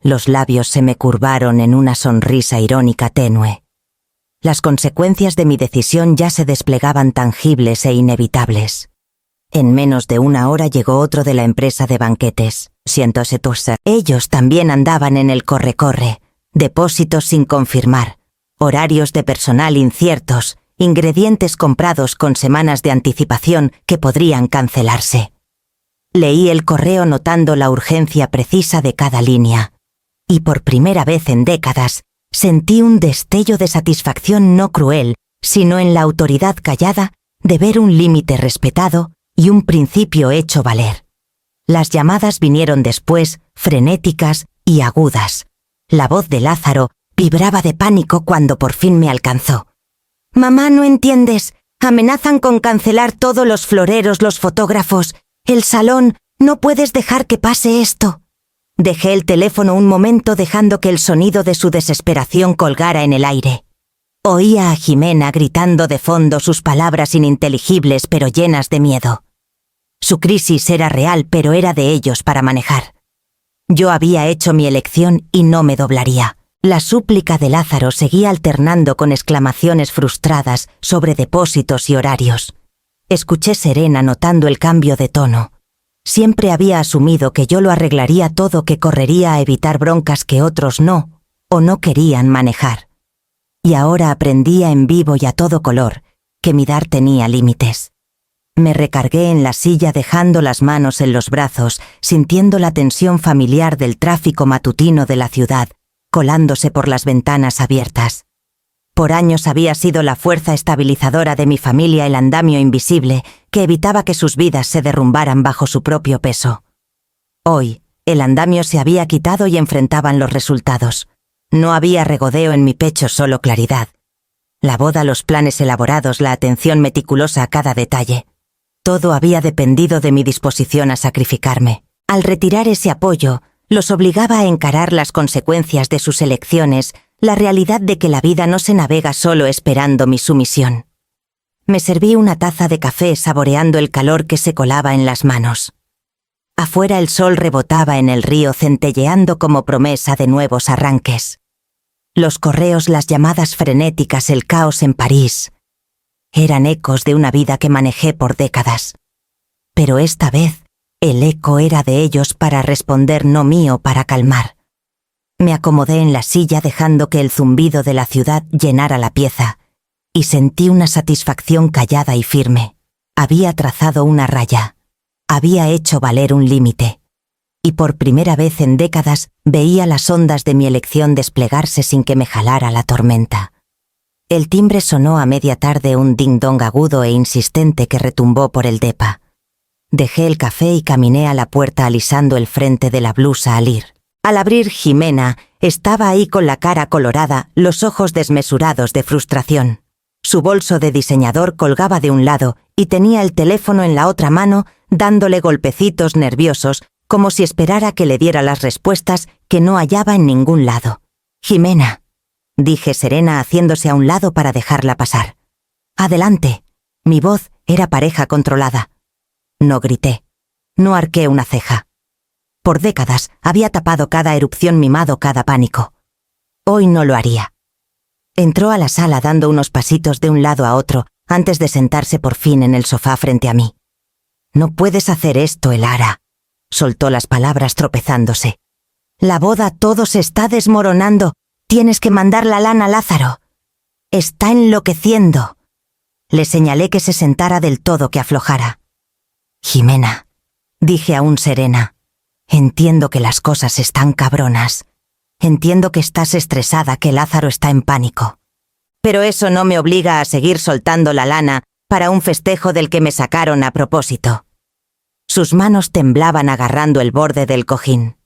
A: Los labios se me curvaron en una sonrisa irónica tenue. Las consecuencias de mi decisión ya se desplegaban tangibles e inevitables. En menos de una hora llegó otro de la empresa de banquetes. Ellos también andaban en el corre-corre, depósitos sin confirmar, horarios de personal inciertos, ingredientes comprados con semanas de anticipación que podrían cancelarse. Leí el correo notando la urgencia precisa de cada línea. Y por primera vez en décadas, sentí un destello de satisfacción no cruel, sino en la autoridad callada de ver un límite respetado y un principio hecho valer. Las llamadas vinieron después, frenéticas y agudas. La voz de Lázaro vibraba de pánico cuando por fin me alcanzó. «Mamá, no entiendes. Amenazan con cancelar todos los floreros, los fotógrafos, el salón. No puedes dejar que pase esto». Dejé el teléfono un momento dejando que el sonido de su desesperación colgara en el aire. Oía a Jimena gritando de fondo sus palabras ininteligibles pero llenas de miedo. Su crisis era real, pero era de ellos para manejar. Yo había hecho mi elección y no me doblaría. La súplica de Lázaro seguía alternando con exclamaciones frustradas sobre depósitos y horarios. Escuché serena notando el cambio de tono. Siempre había asumido que yo lo arreglaría todo, que correría a evitar broncas que otros no, o no querían manejar. Y ahora aprendía en vivo y a todo color que mi dar tenía límites. Me recargué en la silla dejando las manos en los brazos, sintiendo la tensión familiar del tráfico matutino de la ciudad, colándose por las ventanas abiertas. Por años había sido la fuerza estabilizadora de mi familia, el andamio invisible que evitaba que sus vidas se derrumbaran bajo su propio peso. Hoy, el andamio se había quitado y enfrentaban los resultados. No había regodeo en mi pecho, solo claridad. La boda, los planes elaborados, la atención meticulosa a cada detalle. Todo había dependido de mi disposición a sacrificarme. Al retirar ese apoyo, los obligaba a encarar las consecuencias de sus elecciones, la realidad de que la vida no se navega solo esperando mi sumisión. Me serví una taza de café saboreando el calor que se colaba en las manos. Afuera el sol rebotaba en el río centelleando como promesa de nuevos arranques. Los correos, las llamadas frenéticas, el caos en París. Eran ecos de una vida que manejé por décadas. Pero esta vez, el eco era de ellos para responder, no mío para calmar. Me acomodé en la silla dejando que el zumbido de la ciudad llenara la pieza, y sentí una satisfacción callada y firme. Había trazado una raya. Había hecho valer un límite. Y por primera vez en décadas veía las ondas de mi elección desplegarse sin que me jalara la tormenta. El timbre sonó a media tarde, un ding-dong agudo e insistente que retumbó por el depa. Dejé el café y caminé a la puerta alisando el frente de la blusa al ir. Al abrir, Jimena estaba ahí con la cara colorada, los ojos desmesurados de frustración. Su bolso de diseñador colgaba de un lado y tenía el teléfono en la otra mano, dándole golpecitos nerviosos, como si esperara que le diera las respuestas que no hallaba en ningún lado. «Jimena», dije serena haciéndose a un lado para dejarla pasar. «Adelante». Mi voz era pareja controlada. No grité. No arqué una ceja. Por décadas había tapado cada erupción, mimado cada pánico. Hoy no lo haría. Entró a la sala dando unos pasitos de un lado a otro antes de sentarse por fin en el sofá frente a mí. «No puedes hacer esto, Elara», soltó las palabras tropezándose. «La boda, todo se está desmoronando. Tienes que mandar la lana a Lázaro. Está enloqueciendo». Le señalé que se sentara del todo, que aflojara. «Jimena», dije aún serena, «entiendo que las cosas están cabronas. Entiendo que estás estresada, que Lázaro está en pánico. Pero eso no me obliga a seguir soltando la lana para un festejo del que me sacaron a propósito». Sus manos temblaban agarrando el borde del cojín.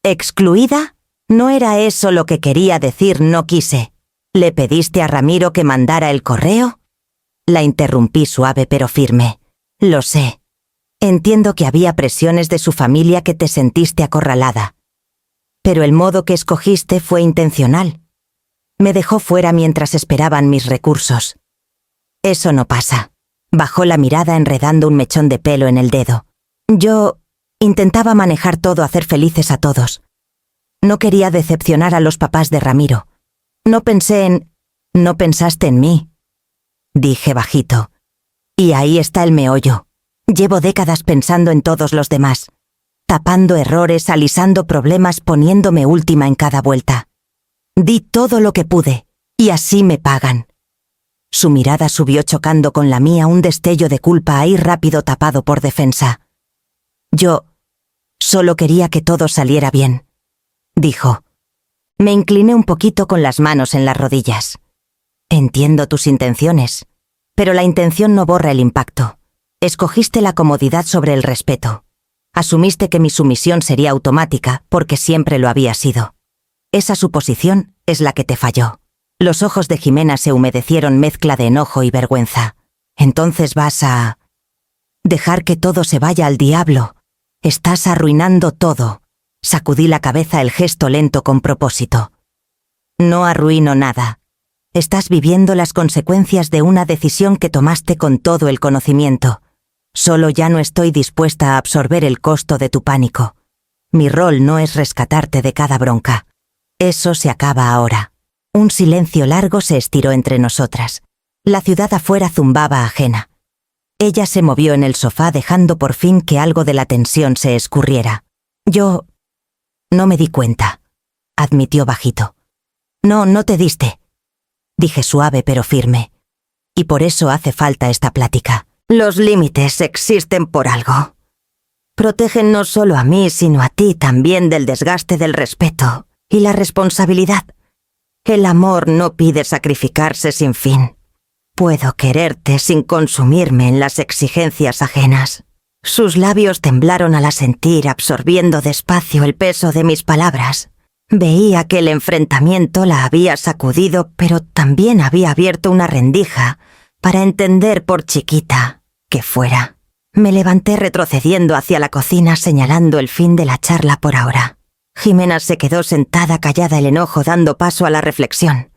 A: «¿Excluida? ¿No era eso lo que quería decir? No quise. ¿Le pediste a Ramiro que mandara el correo?». La interrumpí suave pero firme. «Lo sé. Entiendo que había presiones de su familia, que te sentiste acorralada. Pero el modo que escogiste fue intencional. Me dejó fuera mientras esperaban mis recursos. Eso no pasa. Bajó la mirada enredando un mechón de pelo en el dedo. Yo intentaba manejar todo, hacer felices a todos. No quería decepcionar a los papás de Ramiro. No pensaste en mí, dije bajito. Y ahí está el meollo. Llevo décadas pensando en todos los demás, tapando errores, alisando problemas, poniéndome última en cada vuelta. Di todo lo que pude, y así me pagan. Su mirada subió chocando con la mía, un destello de culpa ahí rápido tapado por defensa. Yo solo quería que todo saliera bien, dijo. Me incliné un poquito con las manos en las rodillas. Entiendo tus intenciones, pero la intención no borra el impacto. Escogiste la comodidad sobre el respeto. Asumiste que mi sumisión sería automática porque siempre lo había sido. Esa suposición es la que te falló. Los ojos de Jimena se humedecieron, mezcla de enojo y vergüenza. Entonces vas a dejar que todo se vaya al diablo. Estás arruinando todo. Sacudí la cabeza, el gesto lento con propósito. No arruino nada. Estás viviendo las consecuencias de una decisión que tomaste con todo el conocimiento. Solo ya no estoy dispuesta a absorber el costo de tu pánico. Mi rol no es rescatarte de cada bronca. Eso se acaba ahora. Un silencio largo se estiró entre nosotras. La ciudad afuera zumbaba ajena. Ella se movió en el sofá dejando por fin que algo de la tensión se escurriera. Yo no me di cuenta, admitió bajito. No te diste, dije suave pero firme. Y por eso hace falta esta plática. Los límites existen por algo. Protegen no solo a mí, sino a ti también del desgaste del respeto y la responsabilidad. El amor no pide sacrificarse sin fin. Puedo quererte sin consumirme en las exigencias ajenas. Sus labios temblaron al asentir, absorbiendo despacio el peso de mis palabras. Veía que el enfrentamiento la había sacudido, pero también había abierto una rendija para entender, por chiquita que fuera. Me levanté retrocediendo hacia la cocina, señalando el fin de la charla por ahora. Jimena se quedó sentada, callada, el enojo dando paso a la reflexión.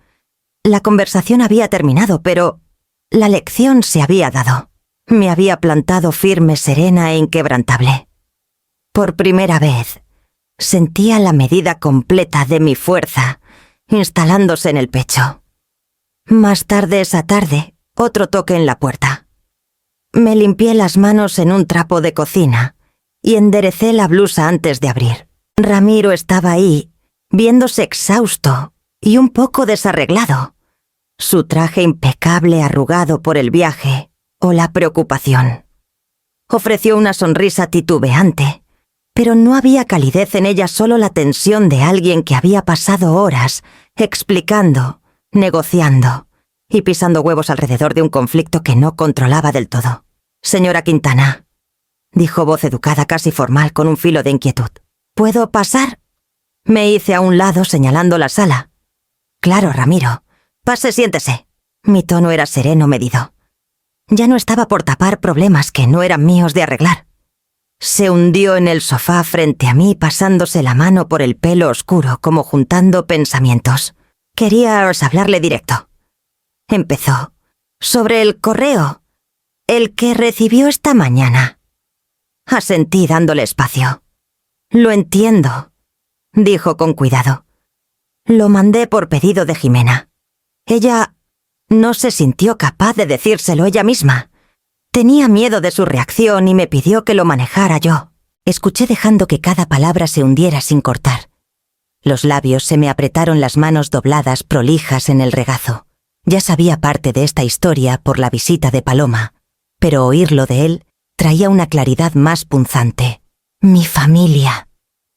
A: La conversación había terminado, pero la lección se había dado. Me había plantado firme, serena e inquebrantable. Por primera vez, sentía la medida completa de mi fuerza, instalándose en el pecho. Más tarde esa tarde, otro toque en la puerta. Me limpié las manos en un trapo de cocina y enderecé la blusa antes de abrir. Ramiro estaba ahí, viéndose exhausto y un poco desarreglado. Su traje impecable, arrugado por el viaje o la preocupación. Ofreció una sonrisa titubeante, pero no había calidez en ella, solo la tensión de alguien que había pasado horas explicando, negociando y pisando huevos alrededor de un conflicto que no controlaba del todo. Señora Quintana, dijo voz educada, casi formal, con un filo de inquietud. ¿Puedo pasar? Me hice a un lado señalando la sala. Claro, Ramiro. Pase, siéntese. Mi tono era sereno, medido. Ya no estaba por tapar problemas que no eran míos de arreglar. Se hundió en el sofá frente a mí, pasándose la mano por el pelo oscuro, como juntando pensamientos. Quería hablarle directo. Empezó. Sobre el correo. El que recibió esta mañana. Asentí dándole espacio. Lo entiendo, dijo con cuidado. Lo mandé por pedido de Jimena. Ella no se sintió capaz de decírselo ella misma. Tenía miedo de su reacción y me pidió que lo manejara yo. Escuché dejando que cada palabra se hundiera sin cortar. Los labios se me apretaron, las manos dobladas, prolijas en el regazo. Ya sabía parte de esta historia por la visita de Paloma, pero oírlo de él traía una claridad más punzante. Mi familia.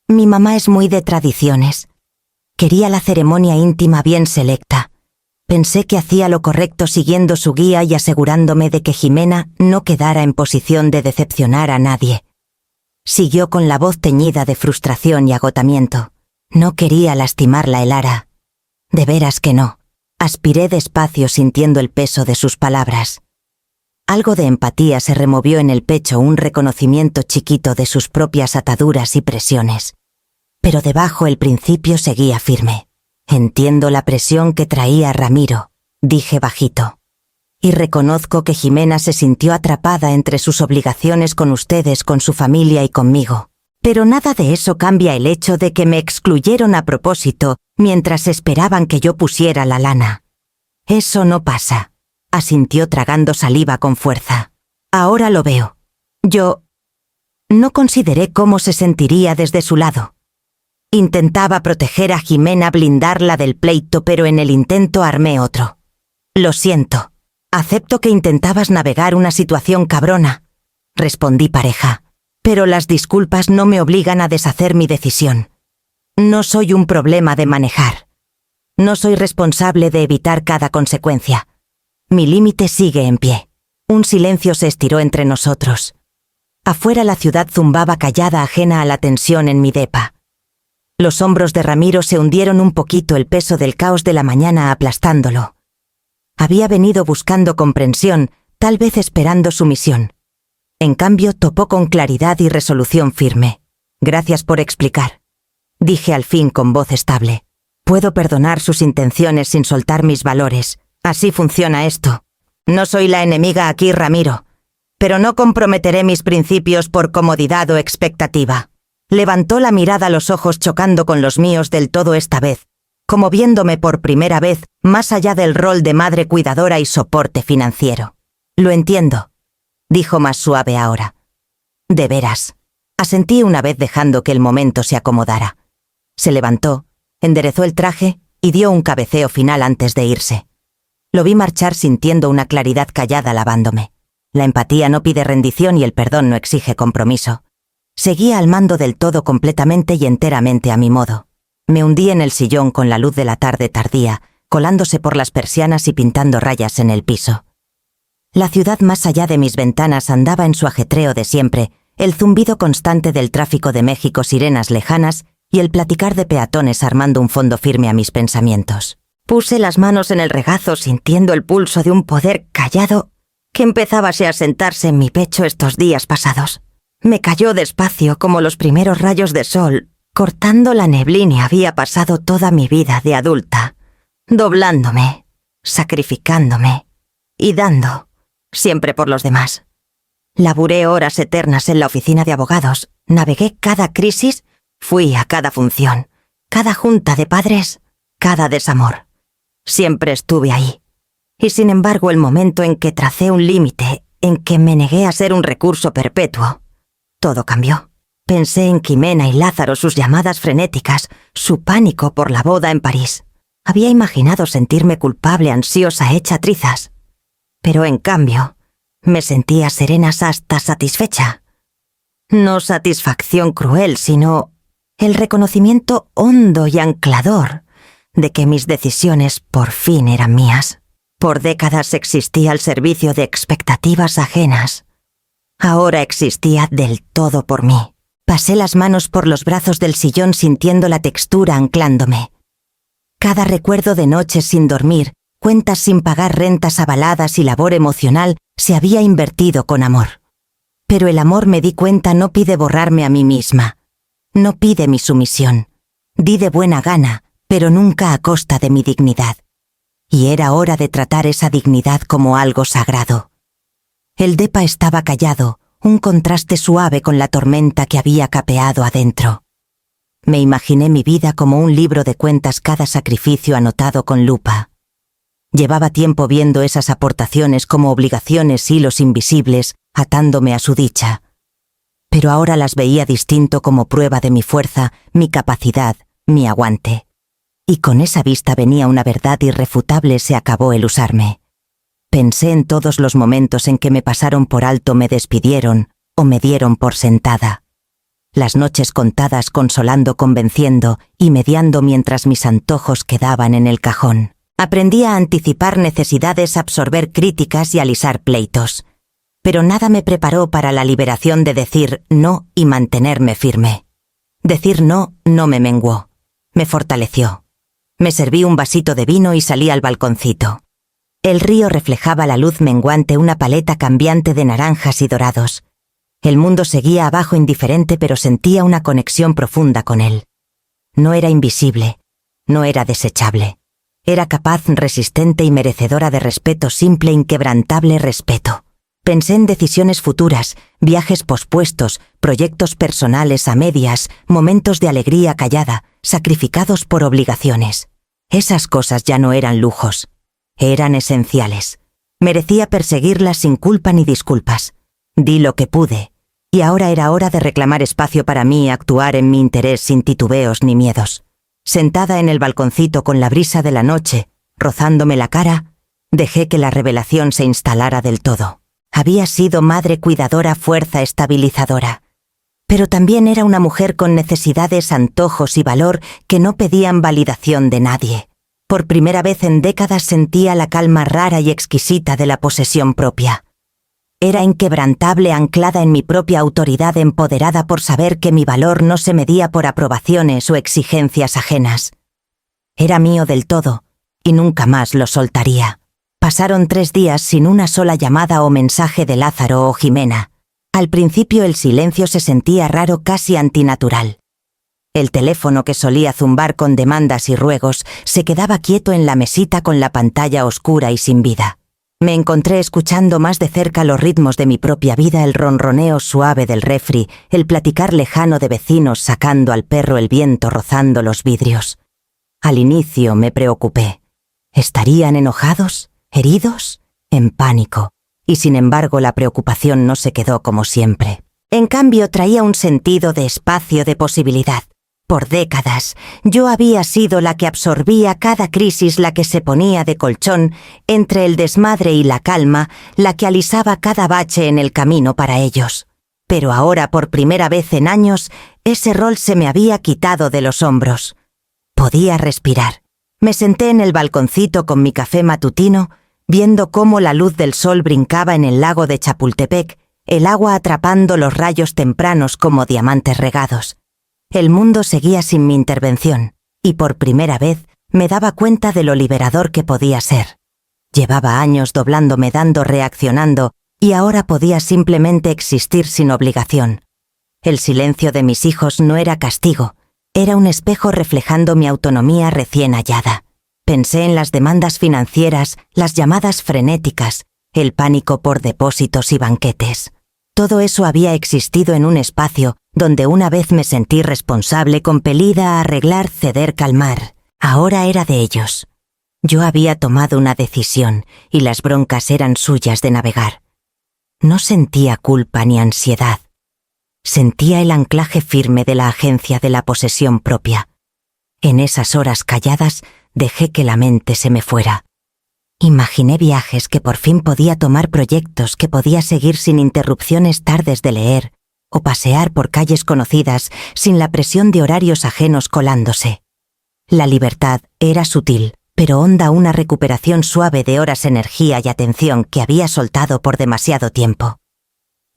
A: Mi mamá es muy de tradiciones. Quería la ceremonia íntima bien selecta. Pensé que hacía lo correcto siguiendo su guía y asegurándome de que Jimena no quedara en posición de decepcionar a nadie. Siguió con la voz teñida de frustración y agotamiento. No quería lastimarla, Elara. De veras que no. Aspiré despacio sintiendo el peso de sus palabras. Algo de empatía se removió en el pecho, un reconocimiento chiquito de sus propias ataduras y presiones. pero debajo el principio seguía firme. Entiendo la presión que traía Ramiro, dije bajito. Y reconozco que Jimena se sintió atrapada entre sus obligaciones con ustedes, con su familia y conmigo. Pero nada de eso cambia el hecho de que me excluyeron a propósito mientras esperaban que yo pusiera la lana. Eso no pasa, asintió tragando saliva con fuerza. Ahora lo veo. Yo no consideré cómo se sentiría desde su lado. Intentaba proteger a Jimena, blindarla del pleito, pero en el intento armé otro. Lo siento. Acepto que intentabas navegar una situación cabrona, respondí pareja, pero las disculpas no me obligan a deshacer mi decisión. No soy un problema de manejar. No soy responsable de evitar cada consecuencia. Mi límite sigue en pie. Un silencio se estiró entre nosotros. Afuera la ciudad zumbaba callada, ajena a la tensión en mi depa. Los hombros de Ramiro se hundieron un poquito, el peso del caos de la mañana aplastándolo. Había venido buscando comprensión, tal vez esperando sumisión. En cambio, topó con claridad y resolución firme. Gracias por explicar. Dije al fin con voz estable. Puedo perdonar sus intenciones sin soltar mis valores. Así funciona esto. No soy la enemiga aquí, Ramiro, pero no comprometeré mis principios por comodidad o expectativa. Levantó la mirada, los ojos chocando con los míos del todo esta vez, como viéndome por primera vez más allá del rol de madre cuidadora y soporte financiero. Lo entiendo, dijo más suave ahora. De veras, asentí una vez dejando que el momento se acomodara. Se levantó, enderezó el traje y dio un cabeceo final antes de irse. Lo vi marchar sintiendo una claridad callada lavándome. La empatía no pide rendición y el perdón no exige compromiso. Seguía al mando del todo, completamente y enteramente a mi modo. Me hundí en el sillón con la luz de la tarde tardía, colándose por las persianas y pintando rayas en el piso. La ciudad más allá de mis ventanas andaba en su ajetreo de siempre, el zumbido constante del tráfico de México, sirenas lejanas y el platicar de peatones armando un fondo firme a mis pensamientos. Puse las manos en el regazo sintiendo el pulso de un poder callado que empezábase a sentarse en mi pecho estos días pasados. Me cayó despacio como los primeros rayos de sol, cortando la neblina. Había pasado toda mi vida de adulta, doblándome, sacrificándome y dando, siempre por los demás. Laburé horas eternas en la oficina de abogados, navegué cada crisis, fui a cada función, cada junta de padres, cada desamor. Siempre estuve ahí. Y sin embargo, el momento en que tracé un límite, en que me negué a ser un recurso perpetuo, todo cambió. Pensé en Jimena y Lázaro, sus llamadas frenéticas, su pánico por la boda en París. Había imaginado sentirme culpable, ansiosa, hecha trizas. Pero en cambio, me sentía serena, hasta satisfecha. No satisfacción cruel, sino el reconocimiento hondo y anclador de que mis decisiones por fin eran mías. Por décadas existía al servicio de expectativas ajenas. Ahora existía del todo por mí. Pasé las manos por los brazos del sillón sintiendo la textura anclándome. Cada recuerdo de noches sin dormir, cuentas sin pagar, rentas avaladas y labor emocional se había invertido con amor. Pero el amor, me di cuenta, no pide borrarme a mí misma. No pide mi sumisión. Di de buena gana, pero nunca a costa de mi dignidad. Y era hora de tratar esa dignidad como algo sagrado. El depa estaba callado, un contraste suave con la tormenta que había capeado adentro. Me imaginé mi vida como un libro de cuentas, cada sacrificio anotado con lupa. Llevaba tiempo viendo esas aportaciones como obligaciones, hilos invisibles, atándome a su dicha. Pero ahora las veía distinto, como prueba de mi fuerza, mi capacidad, mi aguante. Y con esa vista venía una verdad irrefutable: se acabó el usarme. Pensé en todos los momentos en que me pasaron por alto, me despidieron o me dieron por sentada. Las noches contadas consolando, convenciendo y mediando mientras mis antojos quedaban en el cajón. Aprendí a anticipar necesidades, absorber críticas y alisar pleitos. Pero nada me preparó para la liberación de decir no y mantenerme firme. Decir no no me menguó, me fortaleció. Me serví un vasito de vino y salí al balconcito. El río reflejaba la luz menguante, una paleta cambiante de naranjas y dorados. El mundo seguía abajo indiferente, pero sentía una conexión profunda con él. No era invisible, no era desechable. Era capaz, resistente y merecedora de respeto, simple, inquebrantable respeto. Pensé en decisiones futuras, viajes pospuestos, proyectos personales a medias, momentos de alegría callada, sacrificados por obligaciones. Esas cosas ya no eran lujos, eran esenciales. Merecía perseguirlas sin culpa ni disculpas. Di lo que pude, y ahora era hora de reclamar espacio para mí y actuar en mi interés sin titubeos ni miedos. Sentada en el balconcito con la brisa de la noche, rozándome la cara, dejé que la revelación se instalara del todo. Había sido madre cuidadora, fuerza estabilizadora. Pero también era una mujer con necesidades, antojos y valor que no pedían validación de nadie. Por primera vez en décadas sentía la calma rara y exquisita de la posesión propia. Era inquebrantable, anclada en mi propia autoridad, empoderada por saber que mi valor no se medía por aprobaciones o exigencias ajenas. Era mío del todo, y nunca más lo soltaría. Pasaron 3 días sin una sola llamada o mensaje de Lázaro o Jimena. Al principio el silencio se sentía raro, casi antinatural. El teléfono, que solía zumbar con demandas y ruegos, se quedaba quieto en la mesita con la pantalla oscura y sin vida. Me encontré escuchando más de cerca los ritmos de mi propia vida, el ronroneo suave del refri, el platicar lejano de vecinos sacando al perro, el viento rozando los vidrios. Al inicio me preocupé. ¿Estarían enojados? ¿Heridos? En pánico. Y sin embargo la preocupación no se quedó como siempre. En cambio traía un sentido de espacio, de posibilidad. Por décadas, yo había sido la que absorbía cada crisis, la que se ponía de colchón entre el desmadre y la calma, la que alisaba cada bache en el camino para ellos. Pero ahora, por primera vez en años, ese rol se me había quitado de los hombros. Podía respirar. Me senté en el balconcito con mi café matutino, viendo cómo la luz del sol brincaba en el lago de Chapultepec, el agua atrapando los rayos tempranos como diamantes regados. El mundo seguía sin mi intervención, y por primera vez me daba cuenta de lo liberador que podía ser. Llevaba años doblándome, dando, reaccionando, y ahora podía simplemente existir sin obligación. El silencio de mis hijos no era castigo, era un espejo reflejando mi autonomía recién hallada. Pensé en las demandas financieras, las llamadas frenéticas, el pánico por depósitos y banquetes. Todo eso había existido en un espacio donde una vez me sentí responsable, compelida a arreglar, ceder, calmar. Ahora era de ellos. Yo había tomado una decisión y las broncas eran suyas de navegar. No sentía culpa ni ansiedad. Sentía el anclaje firme de la agencia de la posesión propia. En esas horas calladas dejé que la mente se me fuera. Imaginé viajes, que por fin podía tomar, proyectos que podía seguir sin interrupciones, tardes de leer o pasear por calles conocidas sin la presión de horarios ajenos colándose. La libertad era sutil, pero honda, una recuperación suave de horas, energía y atención que había soltado por demasiado tiempo.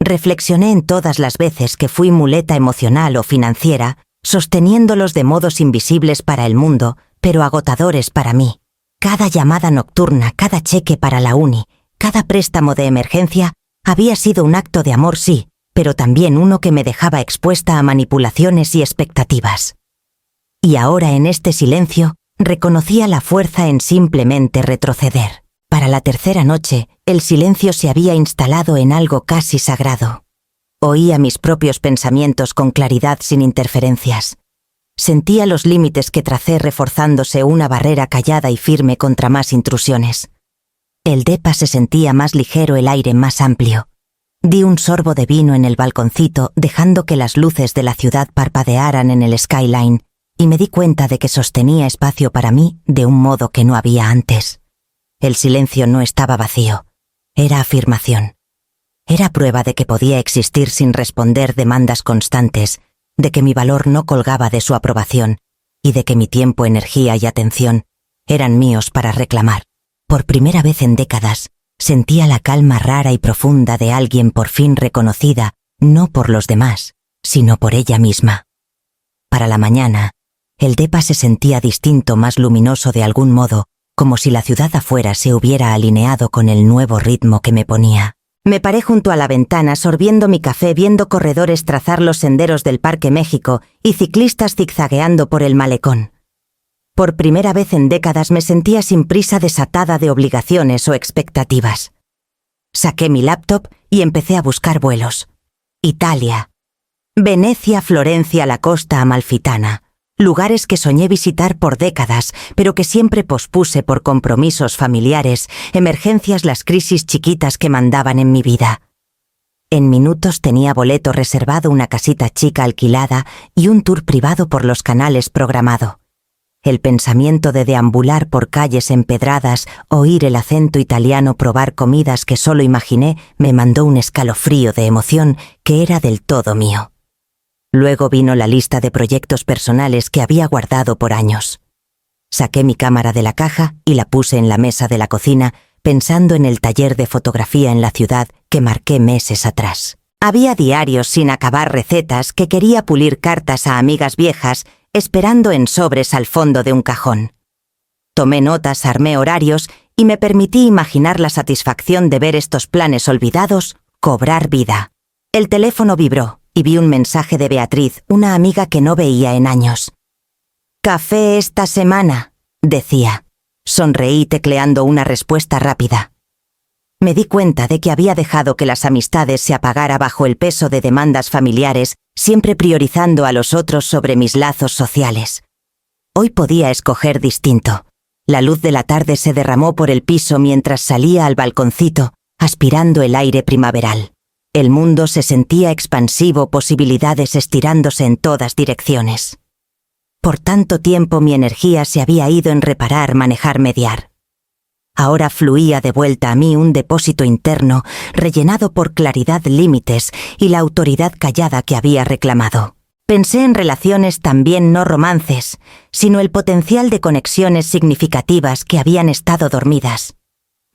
A: Reflexioné en todas las veces que fui muleta emocional o financiera, sosteniéndolos de modos invisibles para el mundo, pero agotadores para mí. Cada llamada nocturna, cada cheque para la uni, cada préstamo de emergencia había sido un acto de amor, sí, pero también uno que me dejaba expuesta a manipulaciones y expectativas. Y ahora, en este silencio, reconocía la fuerza en simplemente retroceder. Para la tercera noche, el silencio se había instalado en algo casi sagrado. Oía mis propios pensamientos con claridad, sin interferencias. Sentía los límites que tracé, reforzándose una barrera callada y firme contra más intrusiones. El depa se sentía más ligero, el aire más amplio. Di un sorbo de vino en el balconcito, dejando que las luces de la ciudad parpadearan en el skyline, y me di cuenta de que sostenía espacio para mí de un modo que no había antes. El silencio no estaba vacío, era afirmación. Era prueba de que podía existir sin responder demandas constantes, de que mi valor no colgaba de su aprobación y de que mi tiempo, energía y atención eran míos para reclamar. Por primera vez en décadas, sentía la calma rara y profunda de alguien por fin reconocida, no por los demás, sino por ella misma. Para la mañana, el depa se sentía distinto, más luminoso de algún modo, como si la ciudad afuera se hubiera alineado con el nuevo ritmo que me ponía. Me paré junto a la ventana sorbiendo mi café viendo corredores trazar los senderos del Parque México y ciclistas zigzagueando por el malecón. Por primera vez en décadas me sentía sin prisa desatada de obligaciones o expectativas. Saqué mi laptop y empecé a buscar vuelos. Italia. Venecia, Florencia, la costa amalfitana. Lugares que soñé visitar por décadas, pero que siempre pospuse por compromisos familiares, emergencias, las crisis chiquitas que mandaban en mi vida. En minutos tenía boleto reservado, una casita chica alquilada y un tour privado por los canales programado. El pensamiento de deambular por calles empedradas, oír el acento italiano, probar comidas que solo imaginé, me mandó un escalofrío de emoción que era del todo mío. Luego vino la lista de proyectos personales que había guardado por años. Saqué mi cámara de la caja y la puse en la mesa de la cocina, pensando en el taller de fotografía en la ciudad que marqué meses atrás. Había diarios sin acabar, recetas que quería pulir, cartas a amigas viejas, esperando en sobres al fondo de un cajón. Tomé notas, armé horarios y me permití imaginar la satisfacción de ver estos planes olvidados cobrar vida. El teléfono vibró y vi un mensaje de Beatriz, una amiga que no veía en años. «Café esta semana», decía. Sonreí tecleando una respuesta rápida. Me di cuenta de que había dejado que las amistades se apagara bajo el peso de demandas familiares, siempre priorizando a los otros sobre mis lazos sociales. Hoy podía escoger distinto. La luz de la tarde se derramó por el piso mientras salía al balconcito, aspirando el aire primaveral. El mundo se sentía expansivo, posibilidades estirándose en todas direcciones. Por tanto tiempo mi energía se había ido en reparar, manejar, mediar. Ahora fluía de vuelta a mí un depósito interno rellenado por claridad, límites y la autoridad callada que había reclamado. Pensé en relaciones, también no romances, sino el potencial de conexiones significativas que habían estado dormidas.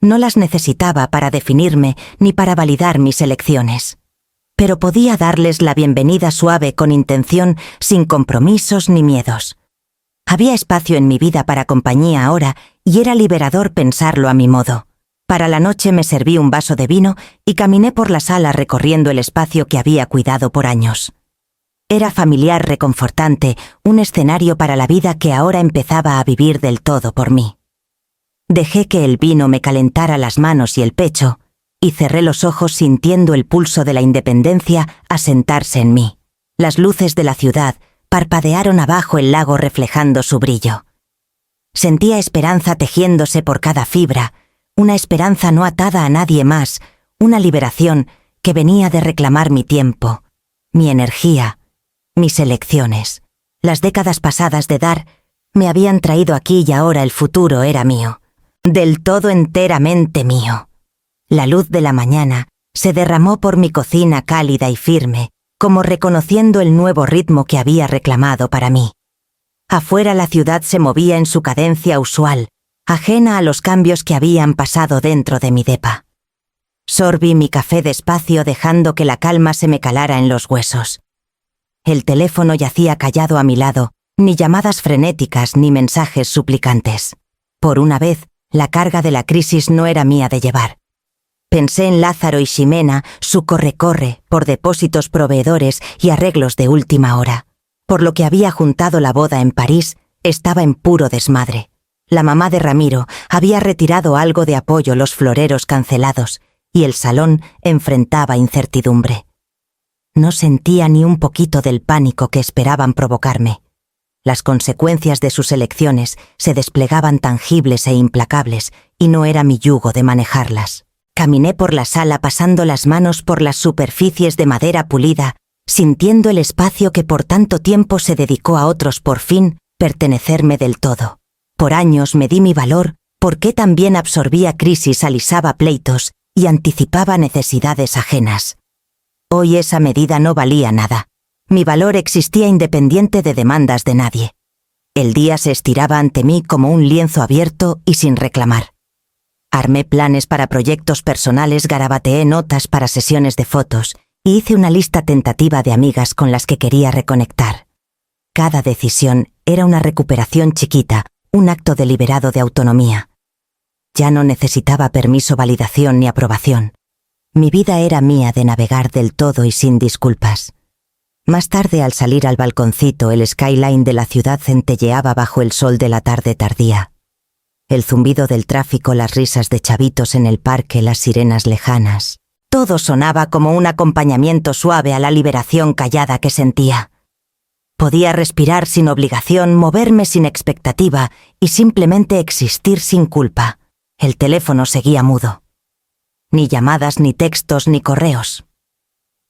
A: No las necesitaba para definirme ni para validar mis elecciones. Pero podía darles la bienvenida suave, con intención, sin compromisos ni miedos. Había espacio en mi vida para compañía ahora y era liberador pensarlo a mi modo. Para la noche me serví un vaso de vino y caminé por la sala recorriendo el espacio que había cuidado por años. Era familiar, reconfortante, un escenario para la vida que ahora empezaba a vivir del todo por mí. Dejé que el vino me calentara las manos y el pecho, y cerré los ojos sintiendo el pulso de la independencia asentarse en mí. Las luces de la ciudad parpadearon abajo el lago reflejando su brillo. Sentía esperanza tejiéndose por cada fibra, una esperanza no atada a nadie más, una liberación que venía de reclamar mi tiempo, mi energía, mis elecciones. Las décadas pasadas de dar me habían traído aquí y ahora el futuro era mío, del todo enteramente mío. La luz de la mañana se derramó por mi cocina cálida y firme, como reconociendo el nuevo ritmo que había reclamado para mí. Afuera la ciudad se movía en su cadencia usual, ajena a los cambios que habían pasado dentro de mi depa. Sorbí mi café despacio dejando que la calma se me calara en los huesos. El teléfono yacía callado a mi lado, ni llamadas frenéticas ni mensajes suplicantes. Por una vez, la carga de la crisis no era mía de llevar. Pensé en Lázaro y Ximena, su corre-corre, por depósitos, proveedores y arreglos de última hora. Por lo que había juntado la boda en París, estaba en puro desmadre. La mamá de Ramiro había retirado algo de apoyo, los floreros cancelados, y el salón enfrentaba incertidumbre. No sentía ni un poquito del pánico que esperaban provocarme. Las consecuencias de sus elecciones se desplegaban tangibles e implacables, y no era mi yugo de manejarlas. Caminé por la sala pasando las manos por las superficies de madera pulida, sintiendo el espacio que por tanto tiempo se dedicó a otros por fin pertenecerme del todo. Por años me di mi valor, porque también absorbía crisis, alisaba pleitos y anticipaba necesidades ajenas. Hoy esa medida no valía nada. Mi valor existía independiente de demandas de nadie. El día se estiraba ante mí como un lienzo abierto y sin reclamar. Armé planes para proyectos personales, garabateé notas para sesiones de fotos y hice una lista tentativa de amigas con las que quería reconectar. Cada decisión era una recuperación chiquita, un acto deliberado de autonomía. Ya no necesitaba permiso, validación ni aprobación. Mi vida era mía de navegar del todo y sin disculpas. Más tarde, al salir al balconcito, el skyline de la ciudad centelleaba bajo el sol de la tarde tardía. El zumbido del tráfico, las risas de chavitos en el parque, las sirenas lejanas. Todo sonaba como un acompañamiento suave a la liberación callada que sentía. Podía respirar sin obligación, moverme sin expectativa y simplemente existir sin culpa. El teléfono seguía mudo. Ni llamadas, ni textos, ni correos.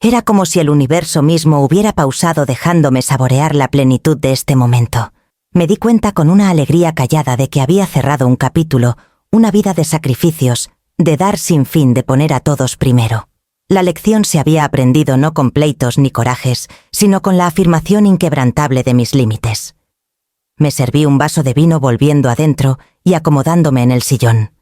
A: Era como si el universo mismo hubiera pausado dejándome saborear la plenitud de este momento. Me di cuenta con una alegría callada de que había cerrado un capítulo, una vida de sacrificios, de dar sin fin, de poner a todos primero. La lección se había aprendido no con pleitos ni corajes, sino con la afirmación inquebrantable de mis límites. Me serví un vaso de vino volviendo adentro y acomodándome en el sillón.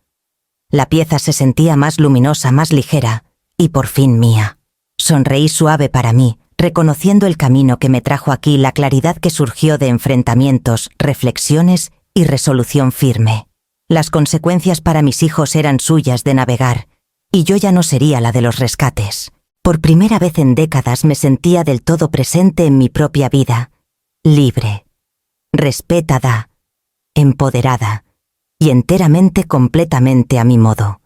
A: La pieza se sentía más luminosa, más ligera, y por fin mía. Sonreí suave para mí, reconociendo el camino que me trajo aquí, la claridad que surgió de enfrentamientos, reflexiones y resolución firme. Las consecuencias para mis hijos eran suyas de navegar, y yo ya no sería la de los rescates. Por primera vez en décadas me sentía del todo presente en mi propia vida, libre, respetada, empoderada y enteramente, completamente a mi modo.